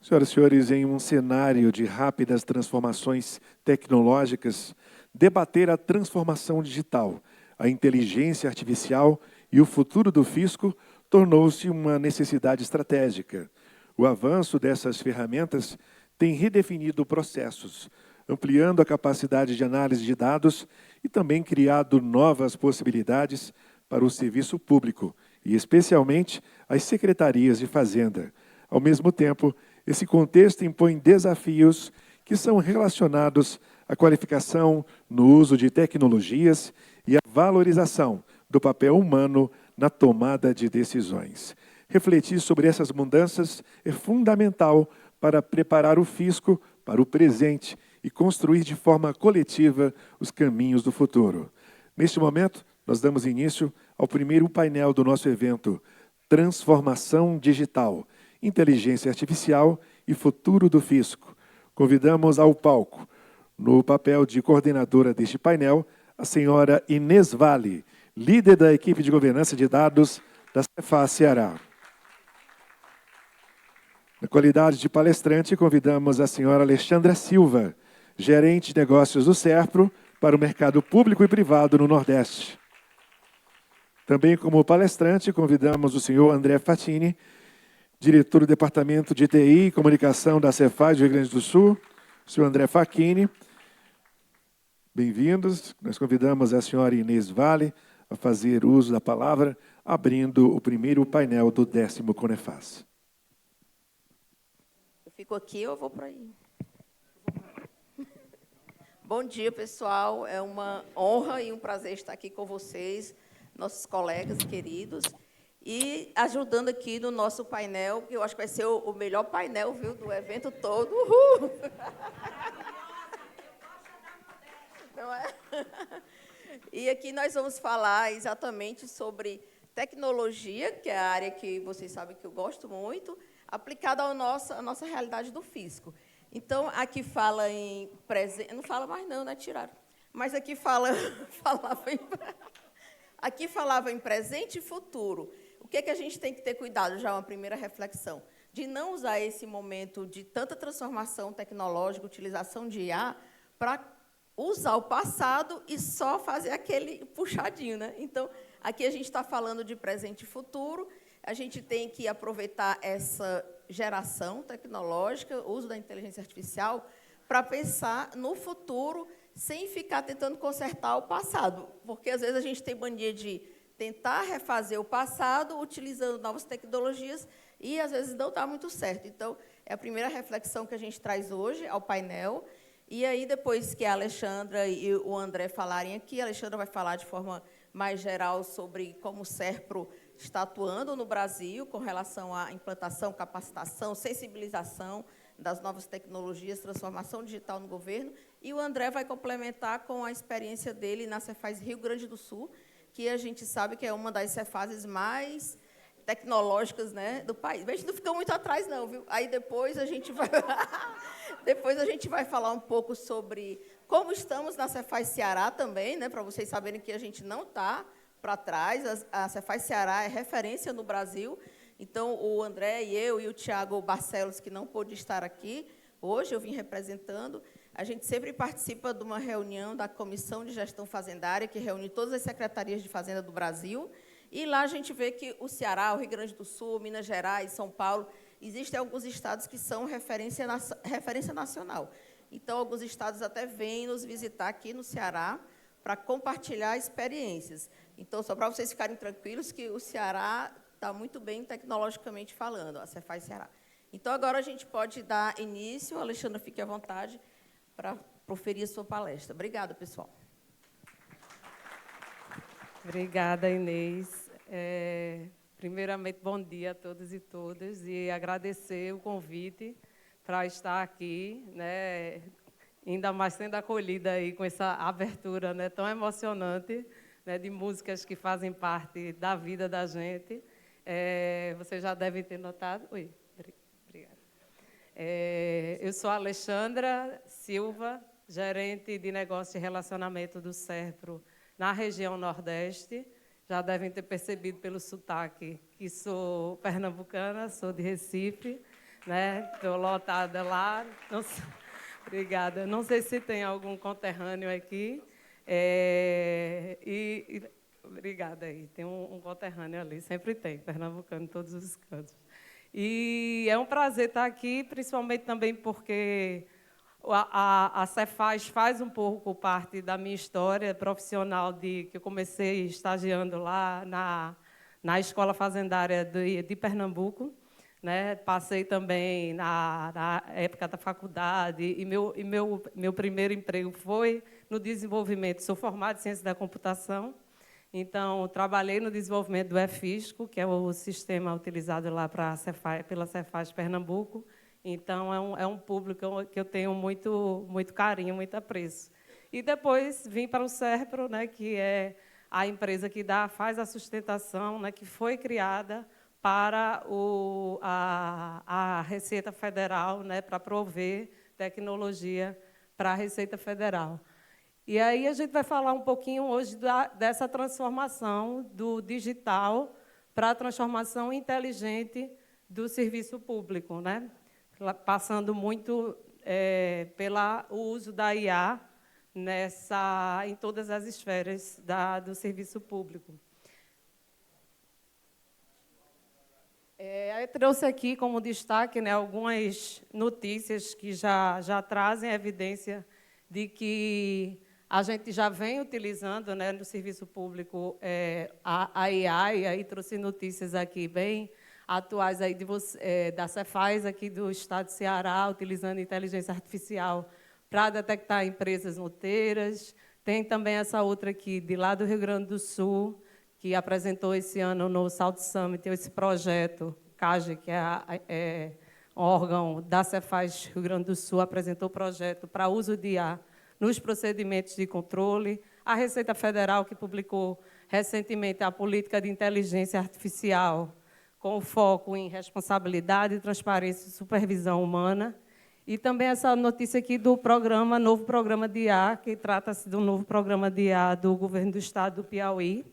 Senhoras e senhores, em um cenário de rápidas transformações tecnológicas, debater a transformação digital, a inteligência artificial e o futuro do fisco tornou-se uma necessidade estratégica. O avanço dessas ferramentas tem redefinido processos, ampliando a capacidade de análise de dados e também criado novas possibilidades para o serviço público, e especialmente as secretarias de Fazenda. Ao mesmo tempo, esse contexto impõe desafios que são relacionados à qualificação no uso de tecnologias e à valorização do papel humano na tomada de decisões. Refletir sobre essas mudanças é fundamental para preparar o fisco para o presente e construir de forma coletiva os caminhos do futuro. Neste momento, nós damos início ao primeiro painel do nosso evento, Transformação Digital, Inteligência Artificial e Futuro do Fisco. Convidamos ao palco, no papel de coordenadora deste painel, a senhora Inês Vale, líder da equipe de governança de dados da Cefaz Ceará. Na qualidade de palestrante, convidamos a senhora Alexandra Silva, gerente de negócios do SERPRO para o mercado público e privado no Nordeste. Também como palestrante, convidamos o senhor André Fatini, diretor do Departamento de TI e Comunicação da Cefaz do Rio Grande do Sul, o senhor André Facchini. Bem-vindos. Nós convidamos a senhora Inês Vale a fazer uso da palavra, abrindo o primeiro painel do 10º Conefaz. Eu fico aqui ou eu vou para aí? Bom dia, pessoal. É uma honra e um prazer estar aqui com vocês, nossos colegas queridos, e ajudando aqui no nosso painel, que eu acho que vai ser o melhor painel, viu, do evento todo. Uhul! Não é? E aqui nós vamos falar exatamente sobre tecnologia, que é a área que vocês sabem que eu gosto muito, aplicada à nossa realidade do fisco. Então, aqui fala em presente... Não fala mais não, né? Tiraram. Mas aqui falava em presente e futuro. O que é que a gente tem que ter cuidado? Já uma primeira reflexão. De não usar esse momento de tanta transformação tecnológica, utilização de IA, para usar o passado e só fazer aquele puxadinho, né? Então, aqui a gente está falando de presente e futuro. A gente tem que aproveitar essa geração tecnológica, o uso da inteligência artificial, para pensar no futuro, sem ficar tentando consertar o passado. Porque, às vezes, a gente tem mania de tentar refazer o passado, utilizando novas tecnologias, e, às vezes, não dá muito certo. Então, é a primeira reflexão que a gente traz hoje ao painel. E aí, depois que a Alexandra e o André falarem aqui, a Alexandra vai falar de forma mais geral sobre como o SERPRO está atuando no Brasil com relação à implantação, capacitação, sensibilização das novas tecnologias, transformação digital no governo. E o André vai complementar com a experiência dele na Cefaz Rio Grande do Sul, que a gente sabe que é uma das Cefazes mais tecnológicas, né, do país. A gente não fica muito atrás, não, viu? Aí depois a gente vai falar um pouco sobre como estamos na Cefaz Ceará também, né, para vocês saberem que a gente não está para trás. A Cefaz Ceará é referência no Brasil. Então, o André e eu e o Tiago Barcelos, que não pôde estar aqui, hoje eu vim representando, a gente sempre participa de uma reunião da Comissão de Gestão Fazendária, que reúne todas as secretarias de Fazenda do Brasil, e lá a gente vê que o Ceará, o Rio Grande do Sul, Minas Gerais, São Paulo, existem alguns estados que são referência nacional. Então, alguns estados até vêm nos visitar aqui no Ceará para compartilhar experiências. Então, só para vocês ficarem tranquilos que o Ceará está muito bem tecnologicamente falando, a Cefaz Ceará. Então, agora a gente pode dar início. Alexandra, fique à vontade para proferir a sua palestra. Obrigada, pessoal. Obrigada, Inês. Primeiramente, bom dia a todos e todas, e agradecer o convite para estar aqui, né, ainda mais sendo acolhida aí com essa abertura, né, tão emocionante, né, de músicas que fazem parte da vida da gente. Vocês já devem ter notado. Oi, obrigada. Eu sou a Alexandra Silva, gerente de negócio e relacionamento do SERPRO na região Nordeste. Já devem ter percebido pelo sotaque que sou pernambucana, sou de Recife, né? Estou lotada lá. Não sei, obrigada. Não sei se tem algum conterrâneo aqui. Obrigada aí. Tem um conterrâneo ali, sempre tem, pernambucano em todos os cantos. E é um prazer estar aqui, principalmente também porque a Cefaz faz um pouco parte da minha história profissional, que eu comecei estagiando lá na Escola Fazendária de Pernambuco, né? Passei também na época da faculdade, e meu primeiro emprego foi no desenvolvimento. Sou formada em Ciência da Computação, então trabalhei no desenvolvimento do EFISCO, que é o sistema utilizado lá pela Cefaz Pernambuco. Então, é um público que eu tenho muito carinho, muito apreço. E depois vim para o SERPRO, né, que é a empresa que faz a sustentação, né, que foi criada para a Receita Federal, né, para prover tecnologia para a Receita Federal. E aí a gente vai falar um pouquinho hoje dessa transformação do digital para a transformação inteligente do serviço público, né? Passando muito pelo uso da IA em todas as esferas do serviço público. Eu trouxe aqui como destaque, né, algumas notícias que já trazem evidência de que a gente já vem utilizando, né, no serviço público a IA, e aí trouxe notícias aqui bem atuais aí da Cefaz, aqui do Estado de Ceará, utilizando inteligência artificial para detectar empresas noteiras. Tem também essa outra aqui, de lá do Rio Grande do Sul, que apresentou esse ano no South Summit esse projeto, CAGE, que é órgão da Cefaz Rio Grande do Sul, apresentou o projeto para uso de IA nos procedimentos de controle. A Receita Federal, que publicou recentemente a Política de Inteligência Artificial, com foco em responsabilidade, transparência e supervisão humana. E também essa notícia aqui do novo programa de IA, que trata-se do novo programa de IA do Governo do Estado do Piauí,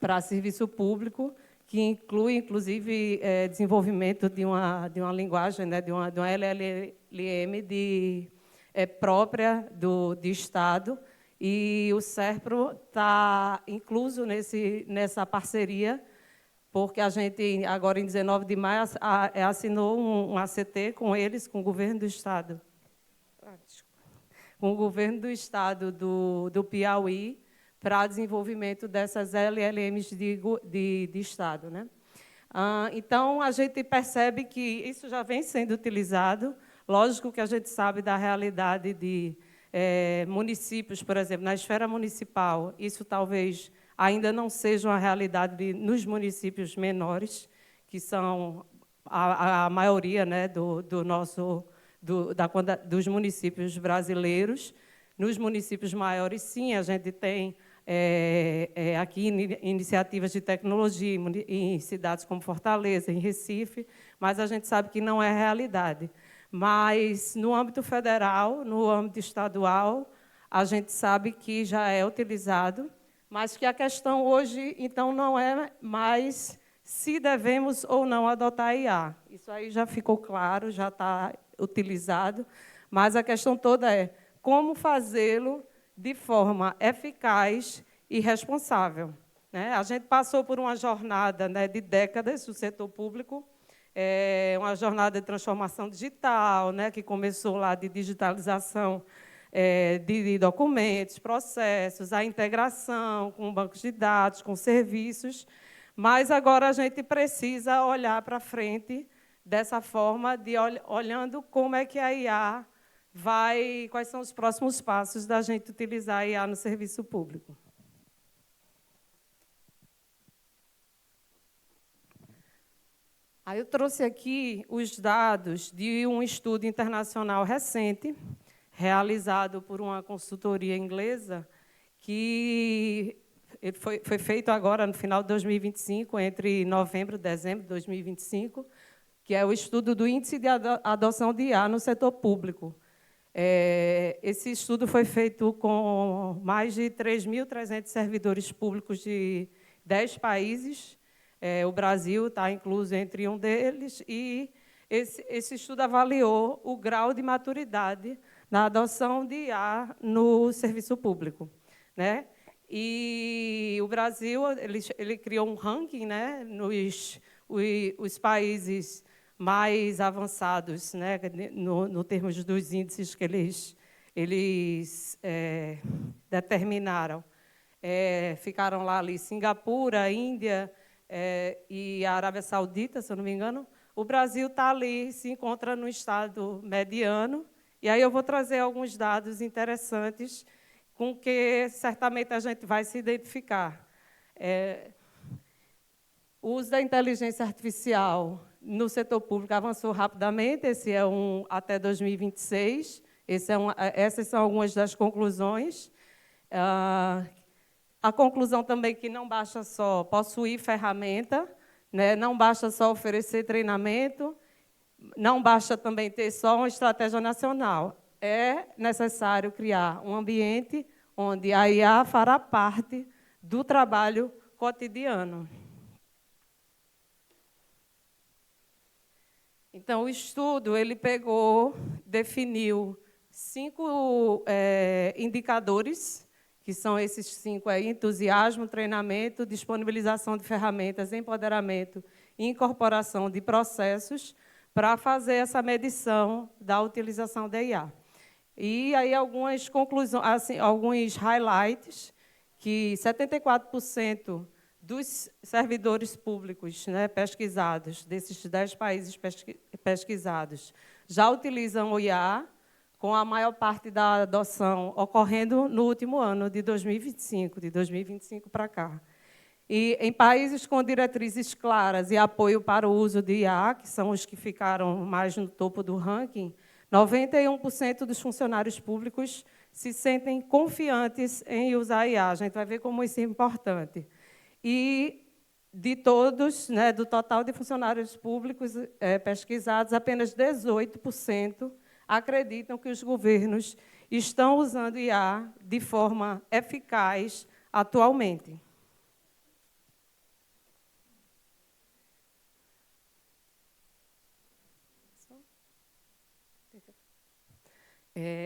para serviço público, que inclui, inclusive, desenvolvimento de uma linguagem, né, de uma LLM própria do Estado, e o SERPRO está incluso nessa parceria, porque a gente, agora em 19 de maio, assinou um ACT com eles, com o Governo do Estado. Com o Governo do Estado do Piauí, para desenvolvimento dessas LLMs de Estado, né? Então, a gente percebe que isso já vem sendo utilizado. Lógico que a gente sabe da realidade de municípios, por exemplo, na esfera municipal, isso talvez ainda não seja uma realidade nos municípios menores, que são a maioria, né, dos municípios brasileiros. Nos municípios maiores, sim, a gente tem aqui iniciativas de tecnologia em cidades como Fortaleza, em Recife, mas a gente sabe que não é realidade. Mas, no âmbito federal, no âmbito estadual, a gente sabe que já é utilizado, mas que a questão hoje, então, não é mais se devemos ou não adotar a IA. Isso aí já ficou claro, já está utilizado, mas a questão toda é como fazê-lo de forma eficaz e responsável, né? A gente passou por uma jornada, né, de décadas do setor público, uma jornada de transformação digital, né, que começou lá de digitalização de documentos, processos, a integração com bancos de dados, com serviços, mas agora a gente precisa olhar para frente dessa forma, olhando como é que a IA quais são os próximos passos da gente utilizar a IA no serviço público. Aí eu trouxe aqui os dados de um estudo internacional recente, realizado por uma consultoria inglesa, que foi feito agora no final de 2025, entre novembro e dezembro de 2025, que é o estudo do Índice de Adoção de IA no setor público. Esse estudo foi feito com mais de 3.300 servidores públicos de 10 países. O Brasil está incluso entre um deles, e esse estudo avaliou o grau de maturidade na adoção de IA no serviço público, né? E o Brasil ele criou um ranking, né, os países mais avançados, né, no termos dos índices que eles determinaram. Ficaram lá ali Singapura, Índia e a Arábia Saudita, se eu não me engano. O Brasil está ali, se encontra no estado mediano. E aí eu vou trazer alguns dados interessantes com que certamente a gente vai se identificar. O uso da inteligência artificial no setor público avançou rapidamente, esse é até 2026, essas são algumas das conclusões. A conclusão também que não basta só possuir ferramenta, né, não basta só oferecer treinamento, não basta também ter só uma estratégia nacional. É necessário criar um ambiente onde a IA fará parte do trabalho cotidiano. Então, o estudo ele definiu 5 indicadores, que são esses 5 aí: entusiasmo, treinamento, disponibilização de ferramentas, empoderamento e incorporação de processos, para fazer essa medição da utilização da IA. E aí algumas conclusões, assim, alguns highlights, que 74% dos servidores públicos, né, pesquisados, desses 10 países pesquisados, já utilizam o IA, com a maior parte da adoção ocorrendo no último ano, de 2025 para cá. E em países com diretrizes claras e apoio para o uso de IA, que são os que ficaram mais no topo do ranking, 91% dos funcionários públicos se sentem confiantes em usar a IA. A gente vai ver como isso é importante. E de todos, né, do total de funcionários públicos pesquisados, apenas 18% acreditam que os governos estão usando IA de forma eficaz atualmente.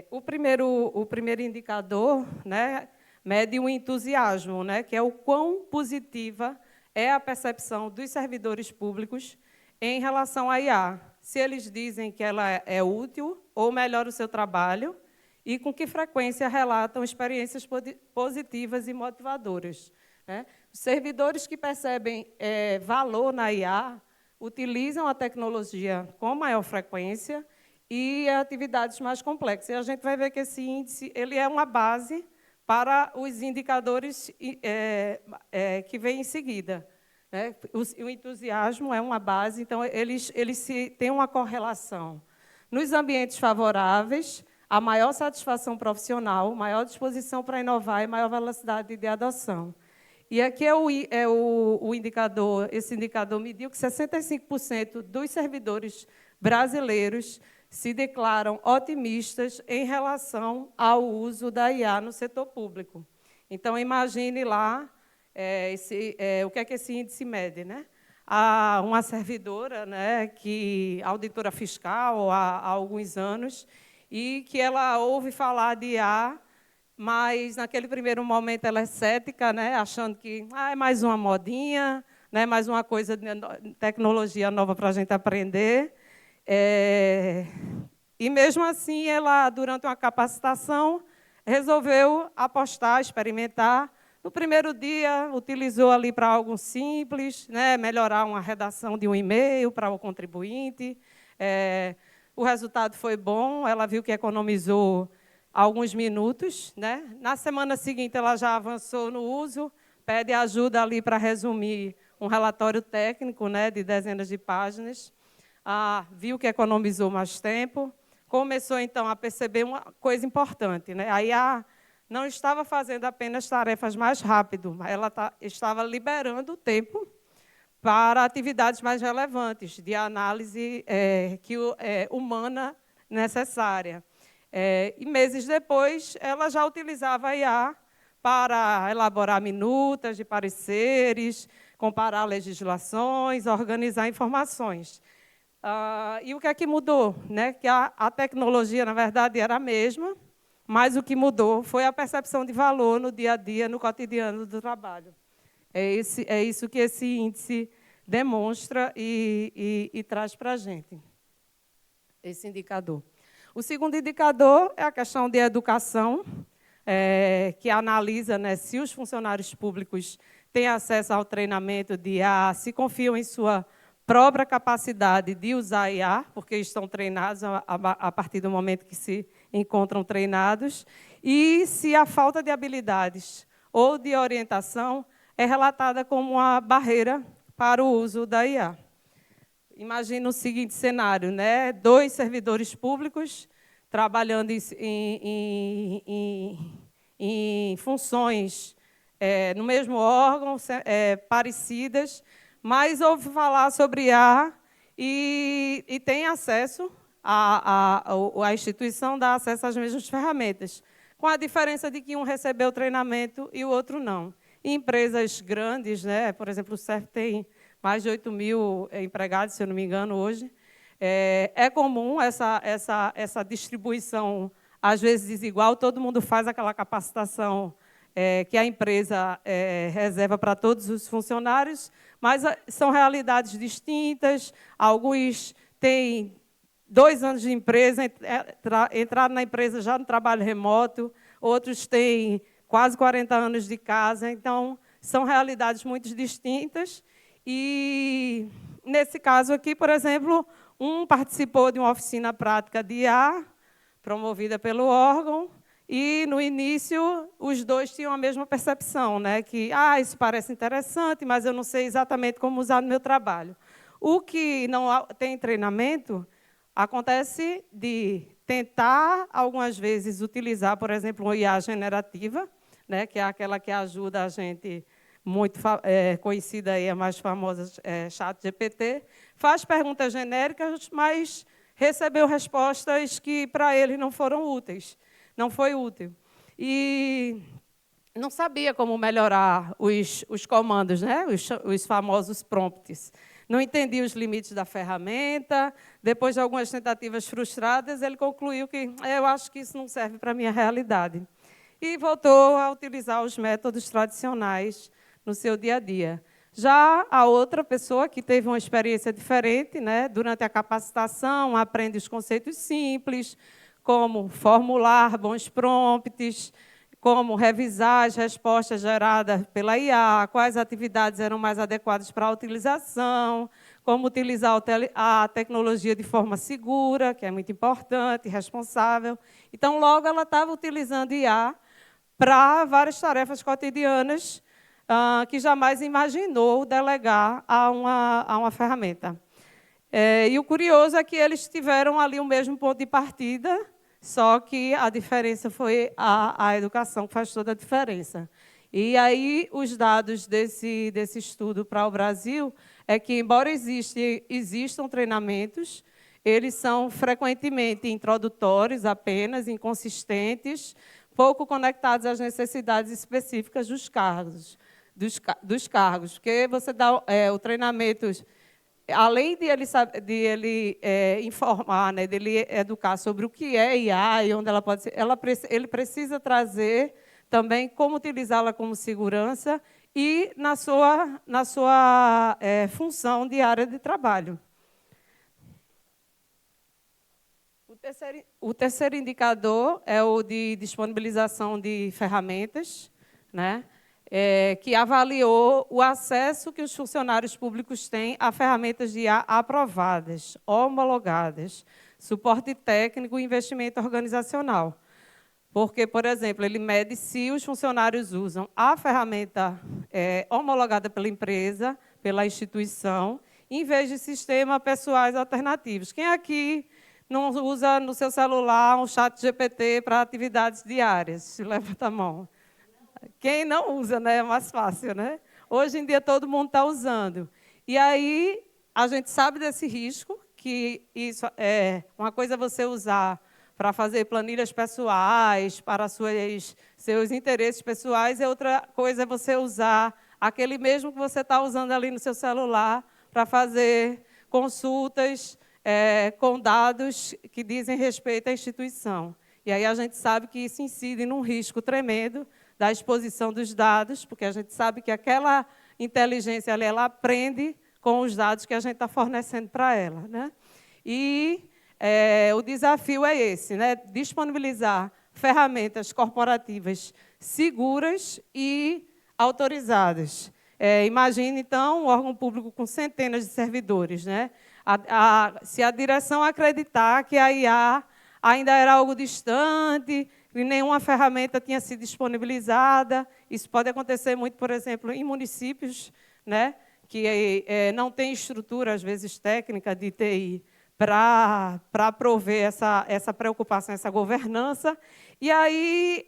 O primeiro indicador, né, mede o entusiasmo, né, que é o quão positiva é a percepção dos servidores públicos em relação à IA. Se eles dizem que ela é útil ou melhora o seu trabalho e com que frequência relatam experiências positivas e motivadoras, né? Os servidores que percebem valor na IA utilizam a tecnologia com maior frequência e atividades mais complexas. E a gente vai ver que esse índice ele é uma base para os indicadores que vêm em seguida. Né? O entusiasmo é uma base, então eles têm uma correlação. Nos ambientes favoráveis, a maior satisfação profissional, maior disposição para inovar e maior velocidade de adoção. E aqui o indicador, esse indicador mediu que 65% dos servidores brasileiros se declaram otimistas em relação ao uso da IA no setor público. Então, imagine lá o que é que esse índice mede, né? Há uma servidora, né, auditora fiscal há alguns anos, e que ela ouve falar de IA, mas, naquele primeiro momento, ela é cética, né, achando que é mais uma modinha, né, mais uma coisa de tecnologia nova para a gente aprender. E, mesmo assim, ela, durante uma capacitação, resolveu apostar, experimentar. No primeiro dia, utilizou ali para algo simples, né, melhorar uma redação de um e-mail para o contribuinte. O resultado foi bom, ela viu que economizou alguns minutos. Né? Na semana seguinte, ela já avançou no uso, pede ajuda ali para resumir um relatório técnico, né, de dezenas de páginas. Viu que economizou mais tempo, começou, então, a perceber uma coisa importante. Né? A IA não estava fazendo apenas tarefas mais rápido, mas ela estava liberando tempo para atividades mais relevantes, de análise humana necessária. E, meses depois, ela já utilizava a IA para elaborar minutas de pareceres, comparar legislações, organizar informações. E o que é que mudou? Né? Que a tecnologia, na verdade, era a mesma, mas o que mudou foi a percepção de valor no dia a dia, no cotidiano do trabalho. É isso que esse índice demonstra e traz para a gente, esse indicador. O segundo indicador é a questão de educação, que analisa, né, se os funcionários públicos têm acesso ao treinamento de IA, se confiam em sua própria capacidade de usar IA, porque estão treinados a partir do momento que se encontram treinados, e se a falta de habilidades ou de orientação é relatada como uma barreira para o uso da IA. Imagina o seguinte cenário, né? 2 servidores públicos trabalhando em funções no mesmo órgão, parecidas, mas ouve falar sobre IA e tem acesso, a instituição dá acesso às mesmas ferramentas, com a diferença de que um recebeu o treinamento e o outro não. Em empresas grandes, né, por exemplo, o CERF tem mais de 8 mil empregados, se eu não me engano, hoje. É comum essa distribuição, às vezes, desigual. Todo mundo faz aquela capacitação que a empresa reserva para todos os funcionários, mas são realidades distintas. Alguns têm 2 anos de empresa, entraram na empresa já no trabalho remoto, outros têm quase 40 anos de casa. Então, são realidades muito distintas. E, nesse caso aqui, por exemplo, um participou de uma oficina prática de IA, promovida pelo órgão, e, no início, os 2 tinham a mesma percepção, né? Que isso parece interessante, mas eu não sei exatamente como usar no meu trabalho. O que não tem treinamento, acontece de tentar, algumas vezes, utilizar, por exemplo, uma IA generativa, né? Que é aquela que ajuda a gente, muito conhecida, aí, a mais famosa, ChatGPT, faz perguntas genéricas, mas recebeu respostas que, para ele, não foram úteis. Não foi útil. E não sabia como melhorar os comandos, né? Os famosos prompts. Não entendia os limites da ferramenta. Depois de algumas tentativas frustradas, ele concluiu que eu acho que isso não serve para a minha realidade. E voltou a utilizar os métodos tradicionais no seu dia a dia. Já a outra pessoa, que teve uma experiência diferente, né? Durante a capacitação, aprende os conceitos simples, como formular bons prompts, como revisar as respostas geradas pela IA, quais atividades eram mais adequadas para a utilização, como utilizar a tecnologia de forma segura, que é muito importante, responsável. Então, logo, ela estava utilizando IA para várias tarefas cotidianas que jamais imaginou delegar a uma ferramenta. E o curioso é que eles tiveram ali o mesmo ponto de partida, só que a diferença foi a educação, que faz toda a diferença. E aí, os dados desse estudo para o Brasil é que, embora existam treinamentos, eles são frequentemente introdutórios apenas, inconsistentes, pouco conectados às necessidades específicas dos cargos. Porque você dá o treinamento, além de ele informar, né, de ele educar sobre o que é IA e onde ela pode ser, ele precisa trazer também como utilizá-la como segurança e na sua função de área de trabalho. O terceiro indicador é o de disponibilização de ferramentas, né? Que avaliou o acesso que os funcionários públicos têm a ferramentas de IA aprovadas, homologadas, suporte técnico e investimento organizacional. Porque, por exemplo, ele mede se os funcionários usam a ferramenta homologada pela empresa, pela instituição, em vez de sistemas pessoais alternativos. Quem aqui não usa no seu celular um ChatGPT para atividades diárias? Levanta a mão. Quem não usa, né? É mais fácil, né? Hoje em dia, todo mundo está usando. E aí, a gente sabe desse risco, que isso uma coisa é você usar para fazer planilhas pessoais, para seus interesses pessoais, e outra coisa é você usar aquele mesmo que você está usando ali no seu celular para fazer consultas com dados que dizem respeito à instituição. E aí a gente sabe que isso incide num risco tremendo da exposição dos dados, porque a gente sabe que aquela inteligência ali, ela aprende com os dados que a gente está fornecendo para ela, né? E o desafio é esse, né? Disponibilizar ferramentas corporativas seguras e autorizadas. Imagine, então, um órgão público com centenas de servidores, né? Se a direção acreditar que a IA ainda era algo distante, e nenhuma ferramenta tinha sido disponibilizada, isso pode acontecer muito, por exemplo, em municípios, né, que não tem estrutura, às vezes, técnica de TI para prover essa preocupação, essa governança. E aí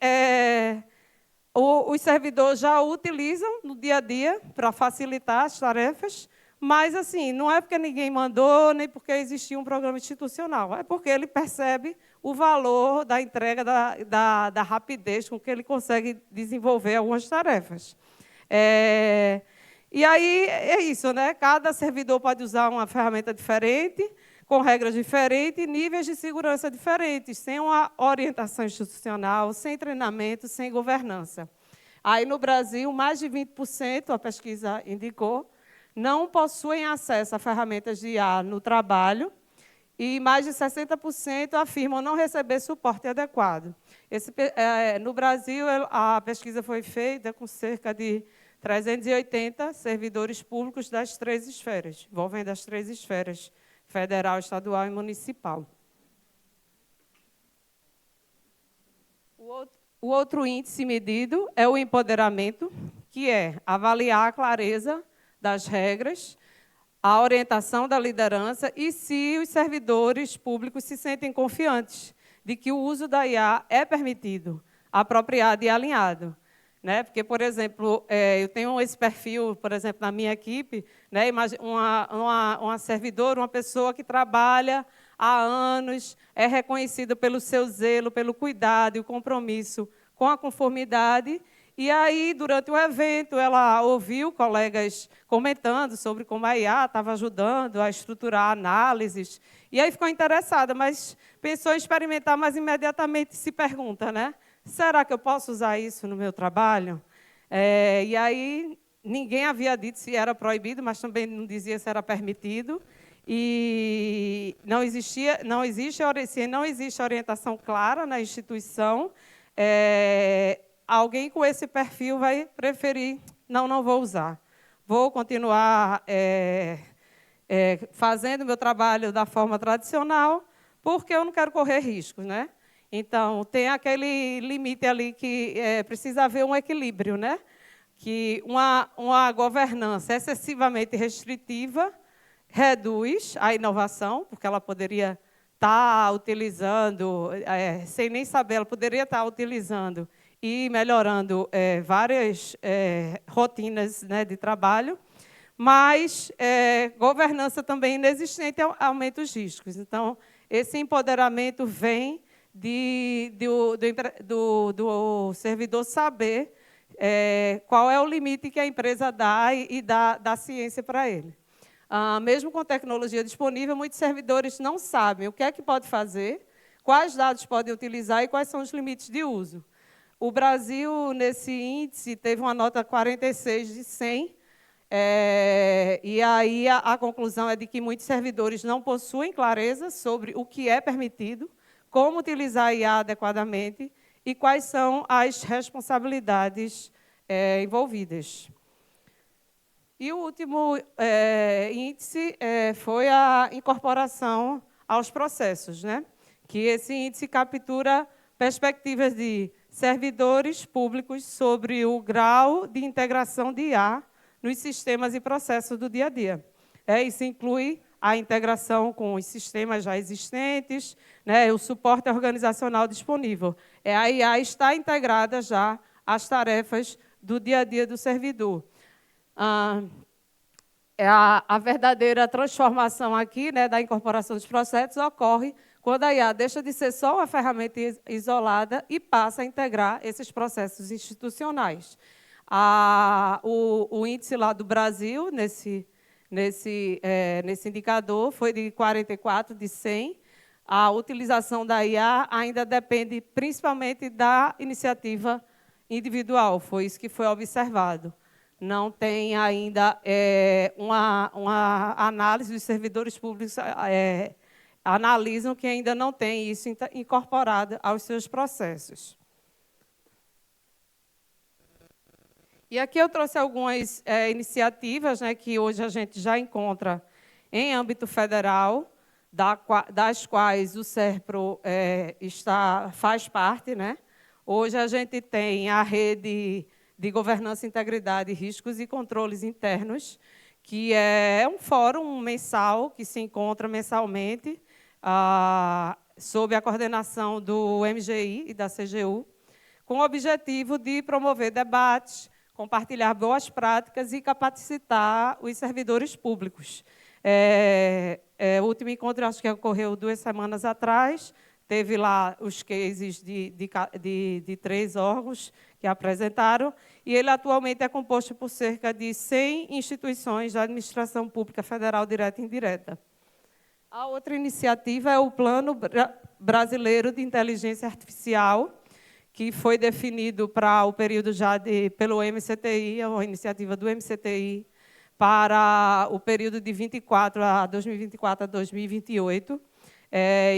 os servidores já o utilizam no dia a dia para facilitar as tarefas, mas assim, não é porque ninguém mandou, nem porque existia um programa institucional, é porque ele percebe o valor da entrega, da rapidez com que ele consegue desenvolver algumas tarefas. E aí é isso, né? Cada servidor pode usar uma ferramenta diferente, com regras diferentes, níveis de segurança diferentes, sem uma orientação institucional, sem treinamento, sem governança. Aí, no Brasil, mais de 20%, a pesquisa indicou, não possuem acesso a ferramentas de IA no trabalho e mais de 60% afirmam não receber suporte adequado. No Brasil, a pesquisa foi feita com cerca de 380 servidores públicos das 3 esferas, envolvendo as 3 esferas, federal, estadual e municipal. O outro índice medido é o empoderamento, que é avaliar a clareza das regras, a orientação da liderança e se os servidores públicos se sentem confiantes de que o uso da IA é permitido, apropriado e alinhado. Né? Porque, por exemplo, eu tenho esse perfil, por exemplo, na minha equipe, né? uma servidora, uma pessoa que trabalha há anos, é reconhecida pelo seu zelo, pelo cuidado e o compromisso com a conformidade. E aí, durante o evento, ela ouviu colegas comentando sobre como a IA estava ajudando a estruturar análises. E aí ficou interessada, mas pensou em experimentar, mas imediatamente se pergunta, né? Será que eu posso usar isso no meu trabalho? E aí, ninguém havia dito se era proibido, mas também não dizia se era permitido. E não existe orientação clara na instituição. Alguém com esse perfil vai preferir, não vou usar. Vou continuar fazendo meu trabalho da forma tradicional, porque eu não quero correr riscos, né? Então, tem aquele limite ali que precisa haver um equilíbrio, né? Que uma governança excessivamente restritiva reduz a inovação, porque ela poderia estar utilizando, sem nem saber, ela poderia estar utilizando e melhorando várias rotinas, né, de trabalho, mas governança também inexistente aumenta os riscos. Então, esse empoderamento vem do servidor saber qual é o limite que a empresa dá e dá ciência para ele. Mesmo com tecnologia disponível, muitos servidores não sabem o que é que pode fazer, quais dados podem utilizar e quais são os limites de uso. O Brasil, nesse índice, teve uma nota 46 de 100, e aí a conclusão é de que muitos servidores não possuem clareza sobre o que é permitido, como utilizar a IA adequadamente e quais são as responsabilidades envolvidas. E o último índice foi a incorporação aos processos, né? Que esse índice captura perspectivas de servidores públicos sobre o grau de integração de IA nos sistemas e processos do dia a dia. Isso inclui a integração com os sistemas já existentes, né, o suporte organizacional disponível. A IA está integrada já às tarefas do dia a dia do servidor. A verdadeira transformação aqui, né, da incorporação dos processos ocorre quando a IA deixa de ser só uma ferramenta isolada e passa a integrar esses processos institucionais. O índice lá do Brasil, nesse indicador, foi de 44 de 100. A utilização da IA ainda depende principalmente da iniciativa individual, foi isso que foi observado. Não tem ainda uma análise, os servidores públicos analisam que ainda não tem isso incorporado aos seus processos. E aqui eu trouxe algumas iniciativas, né, que hoje a gente já encontra em âmbito federal, das quais o SERPRO faz parte, né? Hoje a gente tem a rede de governança, integridade, riscos e controles internos, que é um fórum mensal que se encontra mensalmente sob a coordenação do MGI e da CGU, com o objetivo de promover debates, compartilhar boas práticas e capacitar os servidores públicos. O último encontro, acho que ocorreu 2 semanas atrás, teve lá os cases de 3 órgãos que apresentaram, e ele atualmente é composto por cerca de 100 instituições da administração pública federal direta e indireta. A outra iniciativa é o Plano Brasileiro de Inteligência Artificial, que foi definido para o período já pelo MCTI, a iniciativa do MCTI, para o período de 2024 a 2028.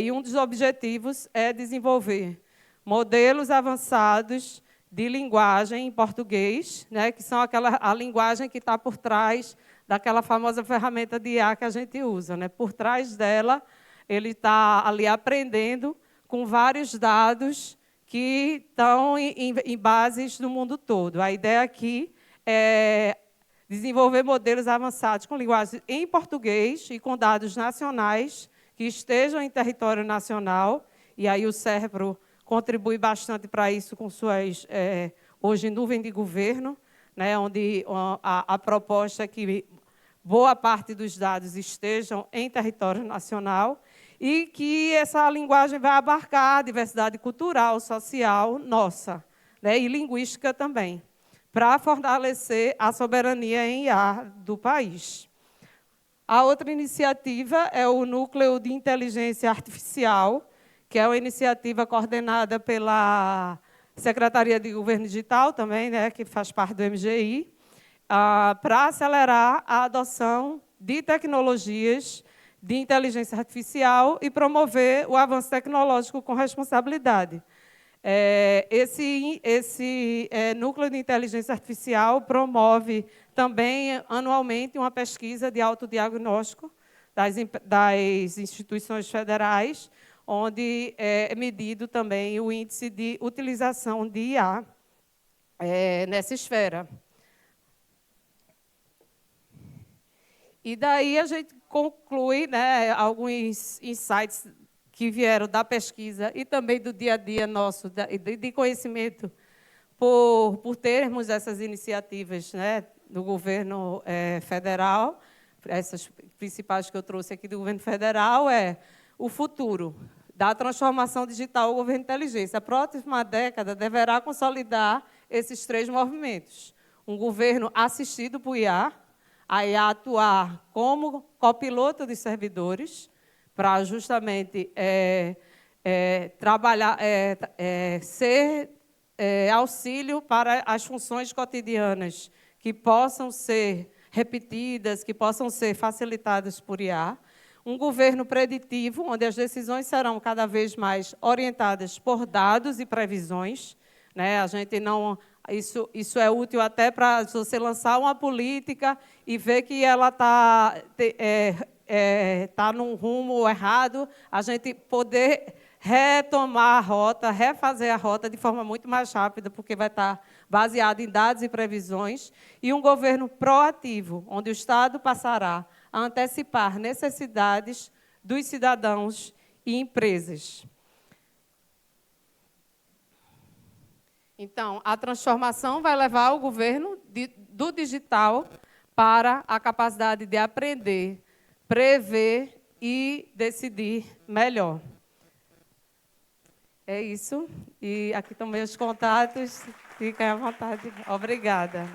E um dos objetivos é desenvolver modelos avançados de linguagem em português, né, que são a linguagem que está por trás daquela famosa ferramenta de IA que a gente usa. Né? Por trás dela, ele está ali aprendendo com vários dados que estão em bases do mundo todo. A ideia aqui é desenvolver modelos avançados com linguagem em português e com dados nacionais que estejam em território nacional, e aí o SERPRO contribui bastante para isso com suas, hoje, nuvem de governo, né, onde a proposta é que boa parte dos dados estejam em território nacional e que essa linguagem vai abarcar a diversidade cultural, social nossa, né, e linguística também, para fortalecer a soberania em IA do país. A outra iniciativa é o Núcleo de Inteligência Artificial, que é uma iniciativa coordenada pela Secretaria de Governo Digital, também, né, que faz parte do MGI, para acelerar a adoção de tecnologias de inteligência artificial e promover o avanço tecnológico com responsabilidade. Esse Núcleo de Inteligência Artificial promove também, anualmente, uma pesquisa de autodiagnóstico das instituições federais, onde é medido também o índice de utilização de IA nessa esfera. E daí a gente conclui, né, alguns insights que vieram da pesquisa e também do dia a dia nosso, de conhecimento, por termos essas iniciativas, né, do governo federal. Essas principais que eu trouxe aqui do governo federal o futuro da transformação digital ao governo inteligência. A próxima década deverá consolidar esses 3 movimentos. Um governo assistido por IA, a IA atuar como copiloto de servidores, para justamente trabalhar, ser auxílio para as funções cotidianas que possam ser repetidas, que possam ser facilitadas por IA. Um governo preditivo, onde as decisões serão cada vez mais orientadas por dados e previsões. Né? A gente não... Isso é útil até para você lançar uma política e ver que ela está num rumo errado, a gente poder retomar a rota, refazer a rota de forma muito mais rápida, porque vai estar baseado em dados e previsões, e um governo proativo, onde o Estado passará a antecipar necessidades dos cidadãos e empresas. Então, a transformação vai levar o governo do digital para a capacidade de aprender, prever e decidir melhor. É isso. E aqui estão meus contatos. Fiquem à vontade. Obrigada.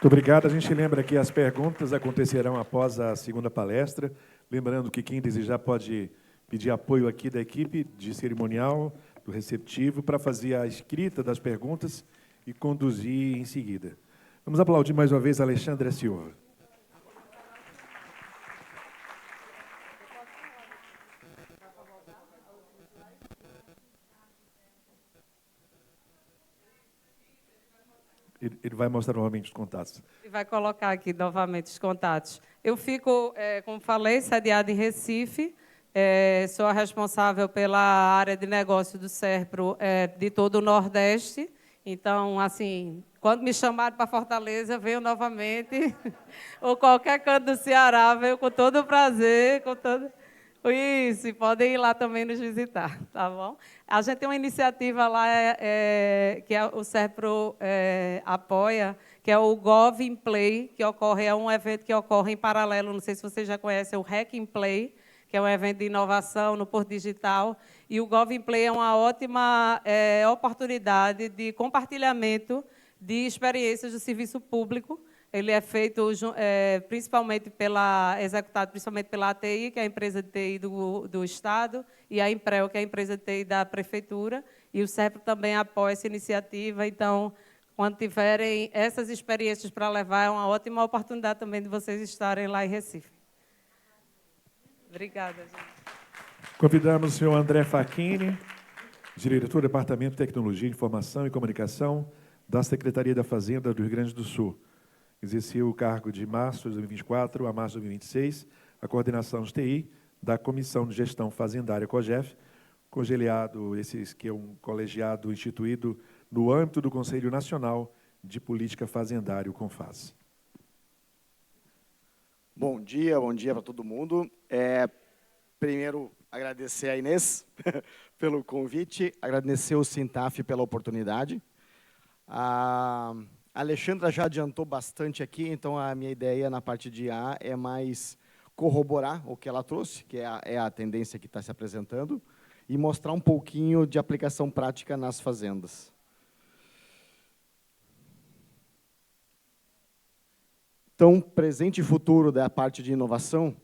Muito obrigado. A gente lembra que as perguntas acontecerão após a segunda palestra. Lembrando que quem desejar pode pedir apoio aqui da equipe de cerimonial, do receptivo, para fazer a escrita das perguntas e conduzir em seguida. Vamos aplaudir mais uma vez a Alexandra Silva. Ele vai mostrar novamente os contatos. Ele vai colocar aqui novamente os contatos. Eu fico, como falei, sediada em Recife. Sou a responsável pela área de negócio do SERPRO de todo o Nordeste. Então, assim, quando me chamarem para Fortaleza, venho novamente. Ou qualquer canto do Ceará, venho com todo o prazer, com todo... Isso, e podem ir lá também nos visitar, tá bom? A gente tem uma iniciativa lá que o SERPRO apoia, que é o Gov in Play, que é um evento que ocorre em paralelo, não sei se vocês já conhecem, o Hack in Play, que é um evento de inovação no Porto Digital. E o Gov in Play é uma ótima oportunidade de compartilhamento de experiências do serviço público. Ele é feito executado principalmente pela ATI, que é a empresa de TI do Estado, e a Empreo, que é a empresa de TI da Prefeitura, e o SERPRO também apoia essa iniciativa. Então, quando tiverem essas experiências para levar, é uma ótima oportunidade também de vocês estarem lá em Recife. Obrigada, gente. Convidamos o senhor André Facchini, diretor do Departamento de Tecnologia, Informação e Comunicação da Secretaria da Fazenda do Rio Grande do Sul. Exerceu o cargo de março de 2024 a março de 2026, a coordenação de TI da Comissão de Gestão Fazendária COGEF, que é um colegiado instituído no âmbito do Conselho Nacional de Política Fazendária, o CONFAS. Bom dia para todo mundo. Primeiro, agradecer a Inês pelo convite, agradecer ao Sintaf pela oportunidade. A Alexandra já adiantou bastante aqui, então a minha ideia na parte de IA é mais corroborar o que ela trouxe, que é a tendência que está se apresentando, e mostrar um pouquinho de aplicação prática nas fazendas. Então, presente e futuro da parte de inovação,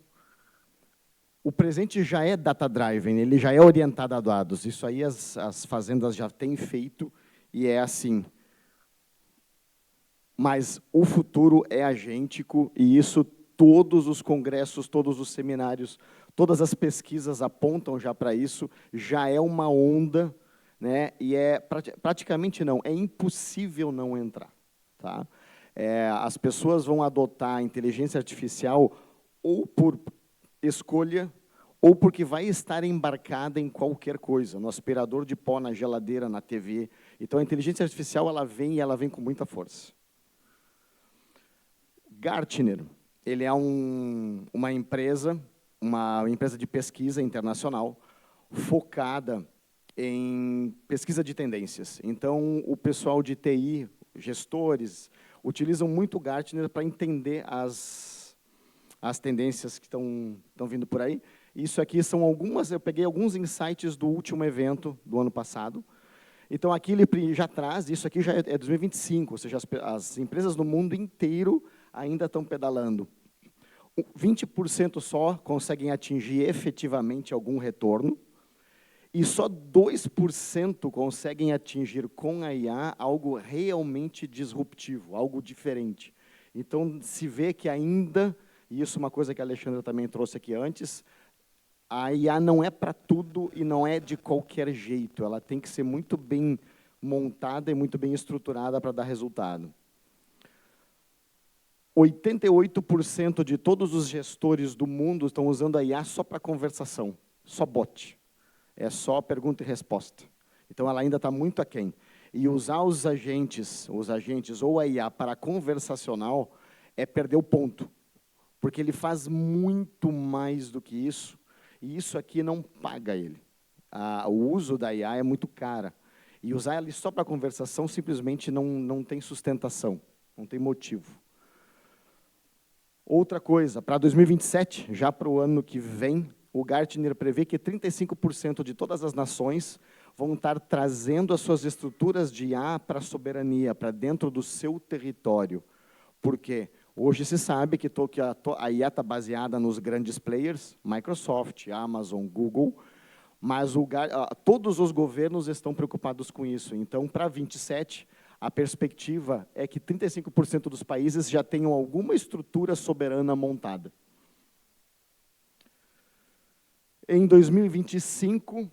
o presente já é data-driven, ele já é orientado a dados. Isso aí as fazendas já têm feito e é assim. Mas o futuro é agêntico e isso todos os congressos, todos os seminários, todas as pesquisas apontam já para isso, já é uma onda, né? E praticamente não, é impossível não entrar. Tá? As pessoas vão adotar a inteligência artificial ou por escolha ou porque vai estar embarcada em qualquer coisa, no aspirador de pó, na geladeira, na TV. Então, a inteligência artificial ela vem com muita força. Gartner, ele é uma empresa de pesquisa internacional focada em pesquisa de tendências. Então, o pessoal de TI, gestores, utilizam muito o Gartner para entender as tendências que estão vindo por aí. Isso aqui são algumas, eu peguei alguns insights do último evento do ano passado. Então, aqui ele já traz, isso aqui já é 2025, ou seja, as empresas no mundo inteiro ainda estão pedalando. 20% só conseguem atingir efetivamente algum retorno, e só 2% conseguem atingir com a IA algo realmente disruptivo, algo diferente. Então, se vê que ainda, e isso é uma coisa que a Alexandra também trouxe aqui antes, a IA não é para tudo e não é de qualquer jeito. Ela tem que ser muito bem montada e muito bem estruturada para dar resultado. 88% de todos os gestores do mundo estão usando a IA só para conversação, só bot. É só pergunta e resposta. Então, ela ainda está muito aquém. E usar os agentes ou a IA para conversacional é perder o ponto. Porque ele faz muito mais do que isso, e isso aqui não paga ele. O uso da IA é muito cara. E usar ela só para conversação simplesmente não tem sustentação, não tem motivo. Outra coisa, para 2027, já para o ano que vem, o Gartner prevê que 35% de todas as nações vão estar trazendo as suas estruturas de IA para a soberania, para dentro do seu território. Por quê? Hoje se sabe que a IA está baseada nos grandes players, Microsoft, Amazon, Google, mas todos os governos estão preocupados com isso. Então, para 27, a perspectiva é que 35% dos países já tenham alguma estrutura soberana montada. Em 2025,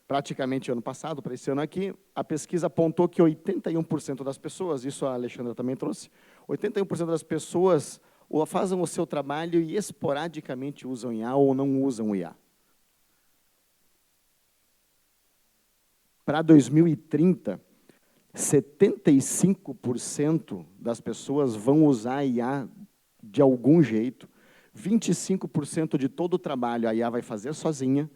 praticamente ano passado, para esse ano aqui, a pesquisa apontou que 81% das pessoas, isso a Alexandra também trouxe, 81% das pessoas fazem o seu trabalho e esporadicamente usam IA ou não usam IA. Para 2030, 75% das pessoas vão usar IA de algum jeito, 25% de todo o trabalho a IA vai fazer sozinha,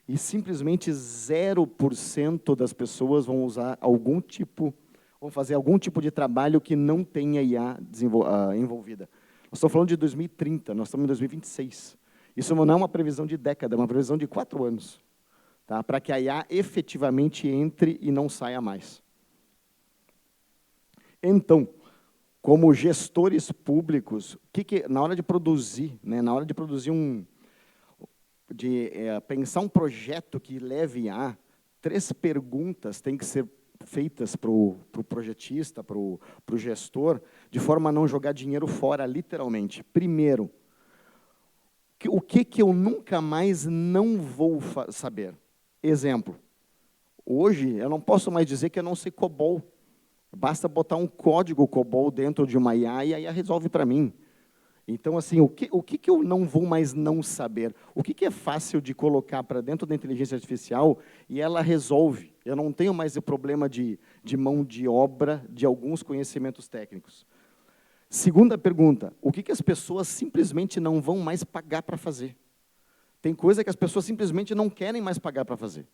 e simplesmente 0% das pessoas vão usar vão fazer algum tipo de trabalho que não tenha IA envolvida. Nós estamos falando de 2030, nós estamos em 2026. Isso não é uma previsão de década, é uma previsão de 4 anos. Tá? Para que a IA efetivamente entre e não saia mais. Então, como gestores públicos, na hora de produzir, né, na hora de produzir pensar um projeto que leve IA, 3 perguntas têm que ser feitas para o projetista, para o gestor, de forma a não jogar dinheiro fora, literalmente. Primeiro, o que eu nunca mais não vou saber? Exemplo, hoje eu não posso mais dizer que eu não sei COBOL. Basta botar um código COBOL dentro de uma IA e a IA resolve para mim. Então, assim, o que eu não vou mais não saber? O que é fácil de colocar para dentro da inteligência artificial e ela resolve? Eu não tenho mais o problema de mão de obra de alguns conhecimentos técnicos. Segunda pergunta, o que as pessoas simplesmente não vão mais pagar para fazer? Tem coisa que as pessoas simplesmente não querem mais pagar para fazer.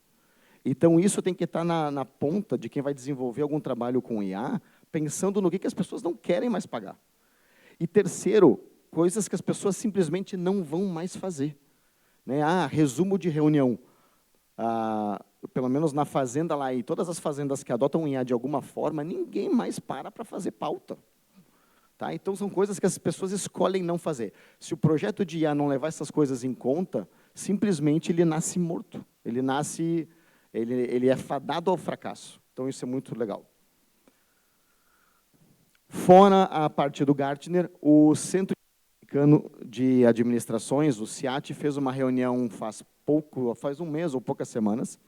Então, isso tem que estar na ponta de quem vai desenvolver algum trabalho com IA, pensando no que as pessoas não querem mais pagar. E terceiro, coisas que as pessoas simplesmente não vão mais fazer. Né? Resumo de reunião. Pelo menos na fazenda lá, e todas as fazendas que adotam IA de alguma forma, ninguém mais para fazer pauta. Tá? Então, são coisas que as pessoas escolhem não fazer. Se o projeto de IA não levar essas coisas em conta, simplesmente ele nasce morto. Ele é fadado ao fracasso. Então, isso é muito legal. Fora a parte do Gartner, o Centro Americano de Administrações, o CIAT, fez uma reunião faz um mês ou poucas semanas,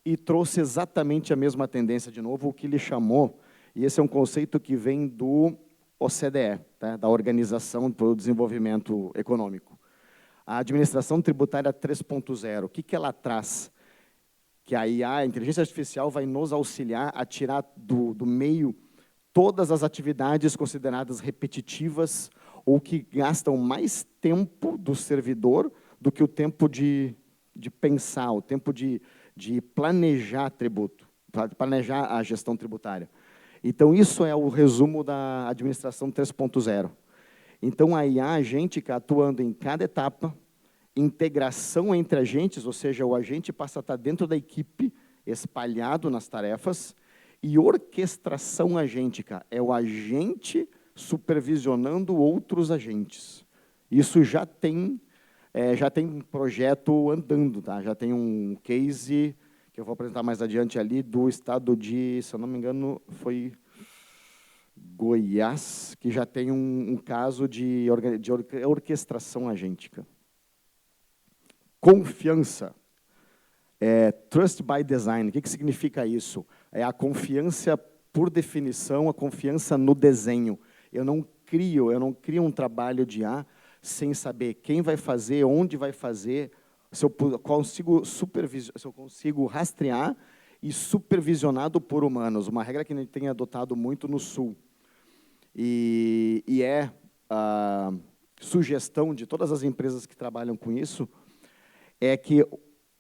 e trouxe exatamente a mesma tendência de novo, o que ele chamou, e esse é um conceito que vem do OCDE, tá? Da Organização para o Desenvolvimento Econômico. A Administração Tributária 3.0, o que ela traz? Que a IA, a inteligência artificial, vai nos auxiliar a tirar do meio todas as atividades consideradas repetitivas ou que gastam mais tempo do servidor do que o tempo de pensar, o tempo de planejar tributo, planejar a gestão tributária. Então, isso é o resumo da administração 3.0. Então, a IA agêntica atuando em cada etapa, integração entre agentes, ou seja, o agente passa a estar dentro da equipe, espalhado nas tarefas, e orquestração agêntica, é o agente supervisionando outros agentes. Isso já tem um projeto andando, tá? Já tem um case que eu vou apresentar mais adiante ali do estado de, se eu não me engano, foi Goiás, que já tem um caso de orquestração agêntica. Confiança. Trust by design. O que significa isso? É a confiança, por definição, a confiança no desenho. Eu não crio um trabalho de IA sem saber quem vai fazer, onde vai fazer, se eu consigo rastrear e supervisionado por humanos. Uma regra que a gente tem adotado muito no Sul. E é a sugestão de todas as empresas que trabalham com isso, é que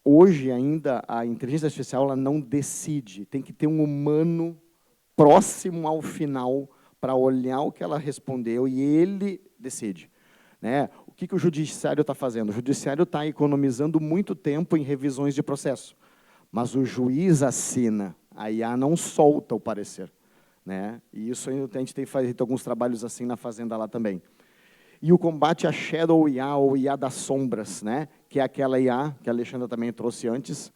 hoje ainda a inteligência artificial ela não decide, tem que ter um humano próximo ao final para olhar o que ela respondeu e ele decide. Né? O que o judiciário está fazendo? O judiciário está economizando muito tempo em revisões de processo, mas o juiz assina, a IA não solta o parecer. né? E isso a gente tem feito alguns trabalhos assim na fazenda lá também. E o combate à Shadow IA, ou IA das sombras, né? Que é aquela IA que a Alexandra também trouxe antes,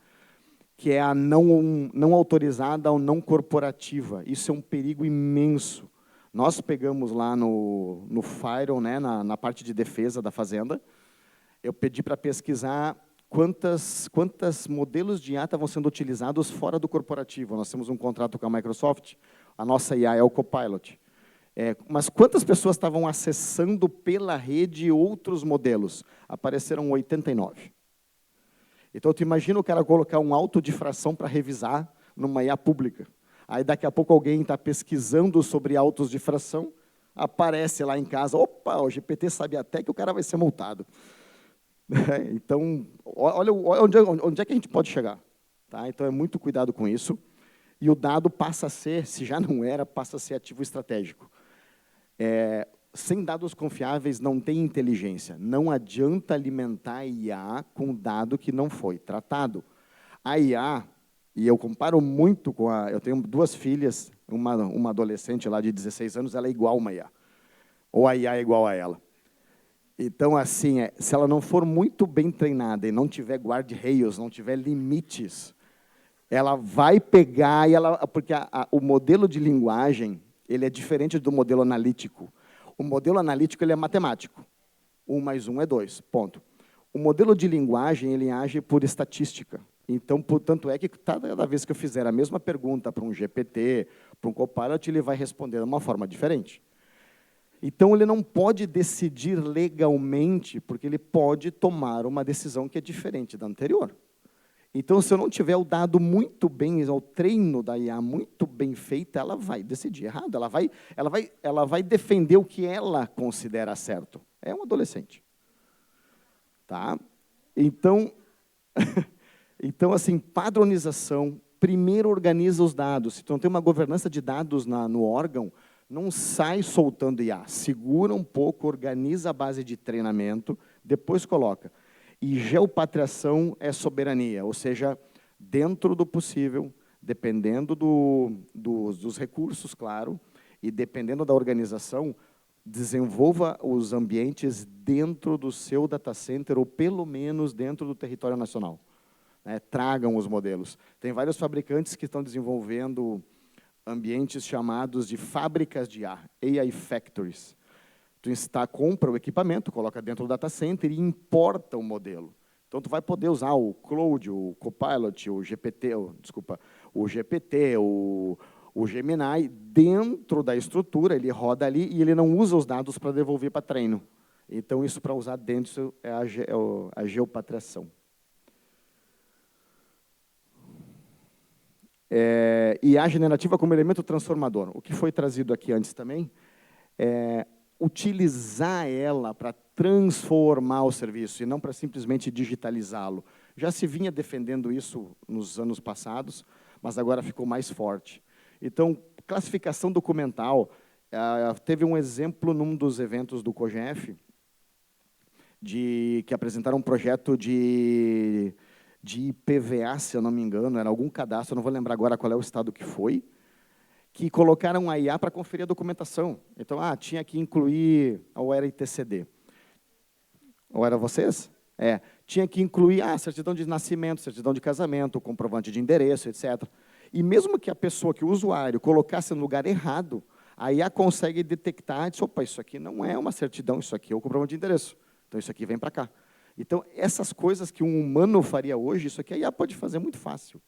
que é a não autorizada ou não corporativa. Isso é um perigo imenso. Nós pegamos lá no Firewall, né, na parte de defesa da fazenda, eu pedi para pesquisar quantos modelos de IA estavam sendo utilizados fora do corporativo. Nós temos um contrato com a Microsoft, a nossa IA é o Copilot. Mas quantas pessoas estavam acessando pela rede outros modelos? Apareceram 89. Então, tu imagina o cara colocar um autodifração para revisar numa IA pública. Aí, daqui a pouco, alguém está pesquisando sobre autos de fração, aparece lá em casa, opa, o GPT sabe até que o cara vai ser multado. Então, olha onde é que a gente pode chegar. Tá? Então, é muito cuidado com isso. E o dado passa a ser, se já não era, passa a ser ativo estratégico. Sem dados confiáveis, não tem inteligência. Não adianta alimentar a IA com dado que não foi tratado. A IA, e eu comparo muito com a... Eu tenho 2 filhas, uma adolescente lá de 16 anos, ela é igual a uma IA. Ou a IA é igual a ela. Então, assim, se ela não for muito bem treinada e não tiver guardrails, não tiver limites, ela vai pegar, porque o modelo de linguagem ele é diferente do modelo analítico. O modelo analítico ele é matemático. 1 mais 1 é 2, ponto. O modelo de linguagem ele age por estatística. Então, portanto, é que cada vez que eu fizer a mesma pergunta para um GPT, para um Copilot, ele vai responder de uma forma diferente. Então, ele não pode decidir legalmente, porque ele pode tomar uma decisão que é diferente da anterior. Então, se eu não tiver o dado muito bem, o treino da IA muito bem feito, ela vai decidir errado, ela vai defender o que ela considera certo. É um adolescente. Tá? Então, então, assim, padronização, primeiro organiza os dados. Se tu não tem uma governança de dados no órgão, não sai soltando IA. Segura um pouco, organiza a base de treinamento, depois coloca. E geopatriação é soberania, ou seja, dentro do possível, dependendo dos recursos, claro, e dependendo da organização, desenvolva os ambientes dentro do seu data center, ou pelo menos dentro do território nacional. Tragam os modelos. Tem vários fabricantes que estão desenvolvendo ambientes chamados de fábricas de IA, AI Factories. Tu compra o equipamento, coloca dentro do data center e importa o modelo. Então, tu vai poder usar o Cloud, o Copilot, o GPT, o Gemini, dentro da estrutura, ele roda ali e ele não usa os dados para devolver para treino. Então, isso para usar dentro é a geopatriação. IA generativa como elemento transformador. O que foi trazido aqui antes também é utilizar ela para transformar o serviço e não para simplesmente digitalizá-lo. Já se vinha defendendo isso nos anos passados, mas agora ficou mais forte. Então, classificação documental. Teve um exemplo num dos eventos do COGEF, que apresentaram um projeto de IPVA, se eu não me engano, era algum cadastro, eu não vou lembrar agora qual é o estado que foi, que colocaram a IA para conferir a documentação. Então, tinha que incluir, ou era ITCD? Ou era vocês? Tinha que incluir certidão de nascimento, certidão de casamento, comprovante de endereço, etc. E mesmo que a pessoa, que o usuário, colocasse no lugar errado, a IA consegue detectar, opa, isso aqui não é uma certidão, isso aqui é o comprovante de endereço. Então, isso aqui vem para cá. Então, essas coisas que um humano faria hoje, isso aqui a IA pode fazer muito fácil.